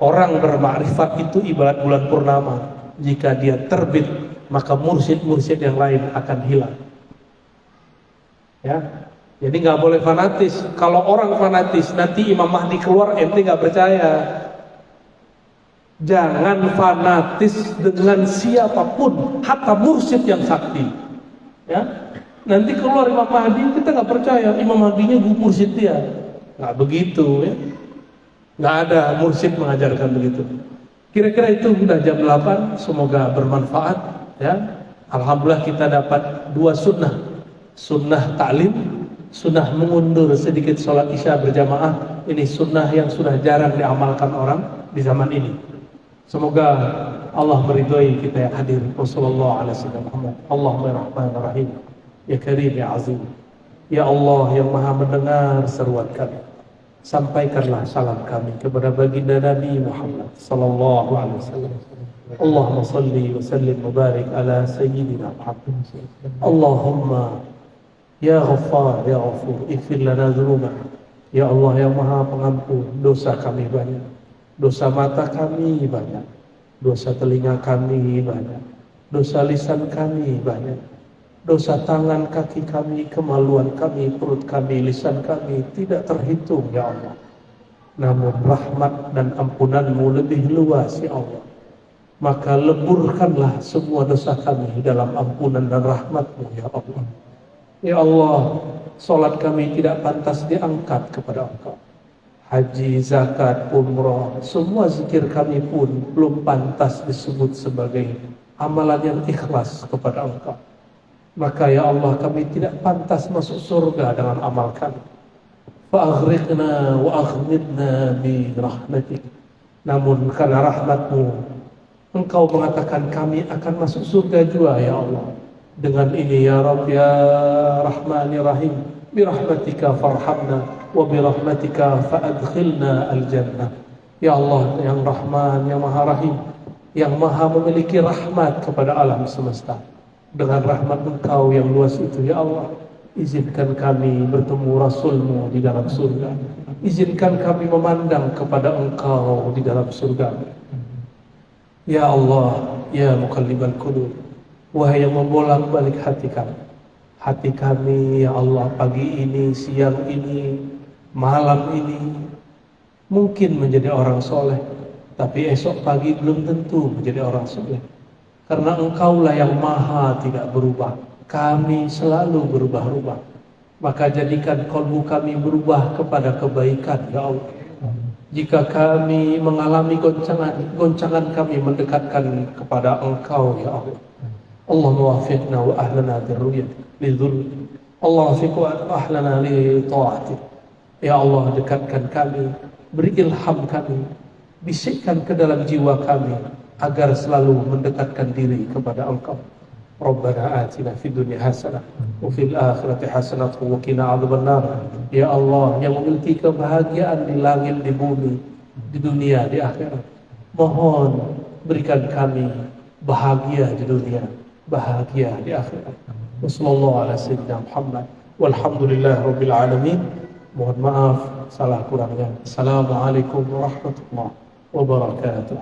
Orang bermakrifat itu ibarat bulan purnama. Jika dia terbit, maka mursyid-mursyid yang lain akan hilang. Ya, jadi nggak boleh fanatis. Kalau orang fanatis, nanti Imam Mahdi keluar, ente nggak percaya. Jangan fanatis dengan siapapun, hatta mursyid yang sakti. Ya, nanti keluar Imam Mahdi, kita nggak percaya. Imam Mahdinya mursyid dia, nggak begitu ya. Nggak ada mursyid mengajarkan begitu. Kira-kira itu sudah jam 8, semoga bermanfaat ya. Alhamdulillah kita dapat 2 sunnah. Sunnah ta'lim, sunnah mengundur sedikit sholat isya berjamaah. Ini sunnah yang sudah jarang diamalkan orang di zaman ini. Semoga Allah meridhoi kita yang hadir. Wassallallahu ala sayyidina Muhammad. Allahumma rahmanir rahim. Ya karim ya azim. Ya Allah yang maha mendengar seruan kami, sampaikanlah salam kami kepada baginda Nabi Muhammad sallallahu alaihi wasallam. Allahumma salli wa sallim wa barik ala sayyidina Muhammad. Allahumma ya Ghaffar ya Ghafur ighfir lana dzunubana. Ya Allah yang maha pengampun, dosa kami banyak, dosa mata kami banyak, dosa telinga kami banyak, dosa lisan kami banyak, dosa tangan kaki kami, kemaluan kami, perut kami, lisan kami tidak terhitung ya Allah. Namun rahmat dan ampunanmu lebih luas ya Allah. Maka leburkanlah semua dosa kami dalam ampunan dan rahmatmu ya Allah. Ya Allah, solat kami tidak pantas diangkat kepada Engkau. Haji, zakat, umrah, semua zikir kami pun belum pantas disebut sebagai amalan yang ikhlas kepada Engkau. Maka ya Allah, kami tidak pantas masuk surga dengan amal kami. Fa'aghriqna wa aghnidna bi rahmatik. Namun karena rahmatmu, Engkau mengatakan kami akan masuk surga juga ya Allah. Dengan ini ya Rabb ya Rahmanir Rahim, bi rahmatika farhamna wa bi rahmatika fa'adkhilna al-jannah. Ya Allah yang Rahman, yang Maha Rahim, yang Maha memiliki rahmat kepada alam semesta. Dengan rahmat Engkau yang luas itu ya Allah, izinkan kami bertemu Rasul-Mu di dalam surga. Izinkan kami memandang kepada Engkau di dalam surga. Ya Allah, ya Muqallibal Qulub, wahai yang membolak-balik hati kami. Hati kami ya Allah pagi ini, siang ini, malam ini mungkin menjadi orang soleh, tapi esok pagi belum tentu menjadi orang soleh. Karena Engkaulah yang maha tidak berubah. Kami selalu berubah-ubah. Maka jadikan kalbu kami berubah kepada kebaikan ya Allah. Jika kami mengalami goncangan kami mendekatkan kepada Engkau ya Allah. Allahumma wafiqna wa ahlana birruyat lidhul. Allah wafiq wa ahlana li ta'atik. Ya Allah, dekatkan kami, beri ilham kami, bisikkan ke dalam jiwa kami agar selalu mendekatkan diri kepada Engkau. Rabbana atina fid dunya hasanah wa fil akhirati hasanah wa qina adzabannar. Ya Allah yang memiliki kebahagiaan di langit di bumi, di dunia di akhirat, mohon berikan kami bahagia di dunia, bahagia di akhirat. Wassallallahu ala sayyidina Muhammad walhamdulillah rabbil alamin. Mohon maaf salah kurangnya. Assalamualaikum warahmatullahi wabarakatuh.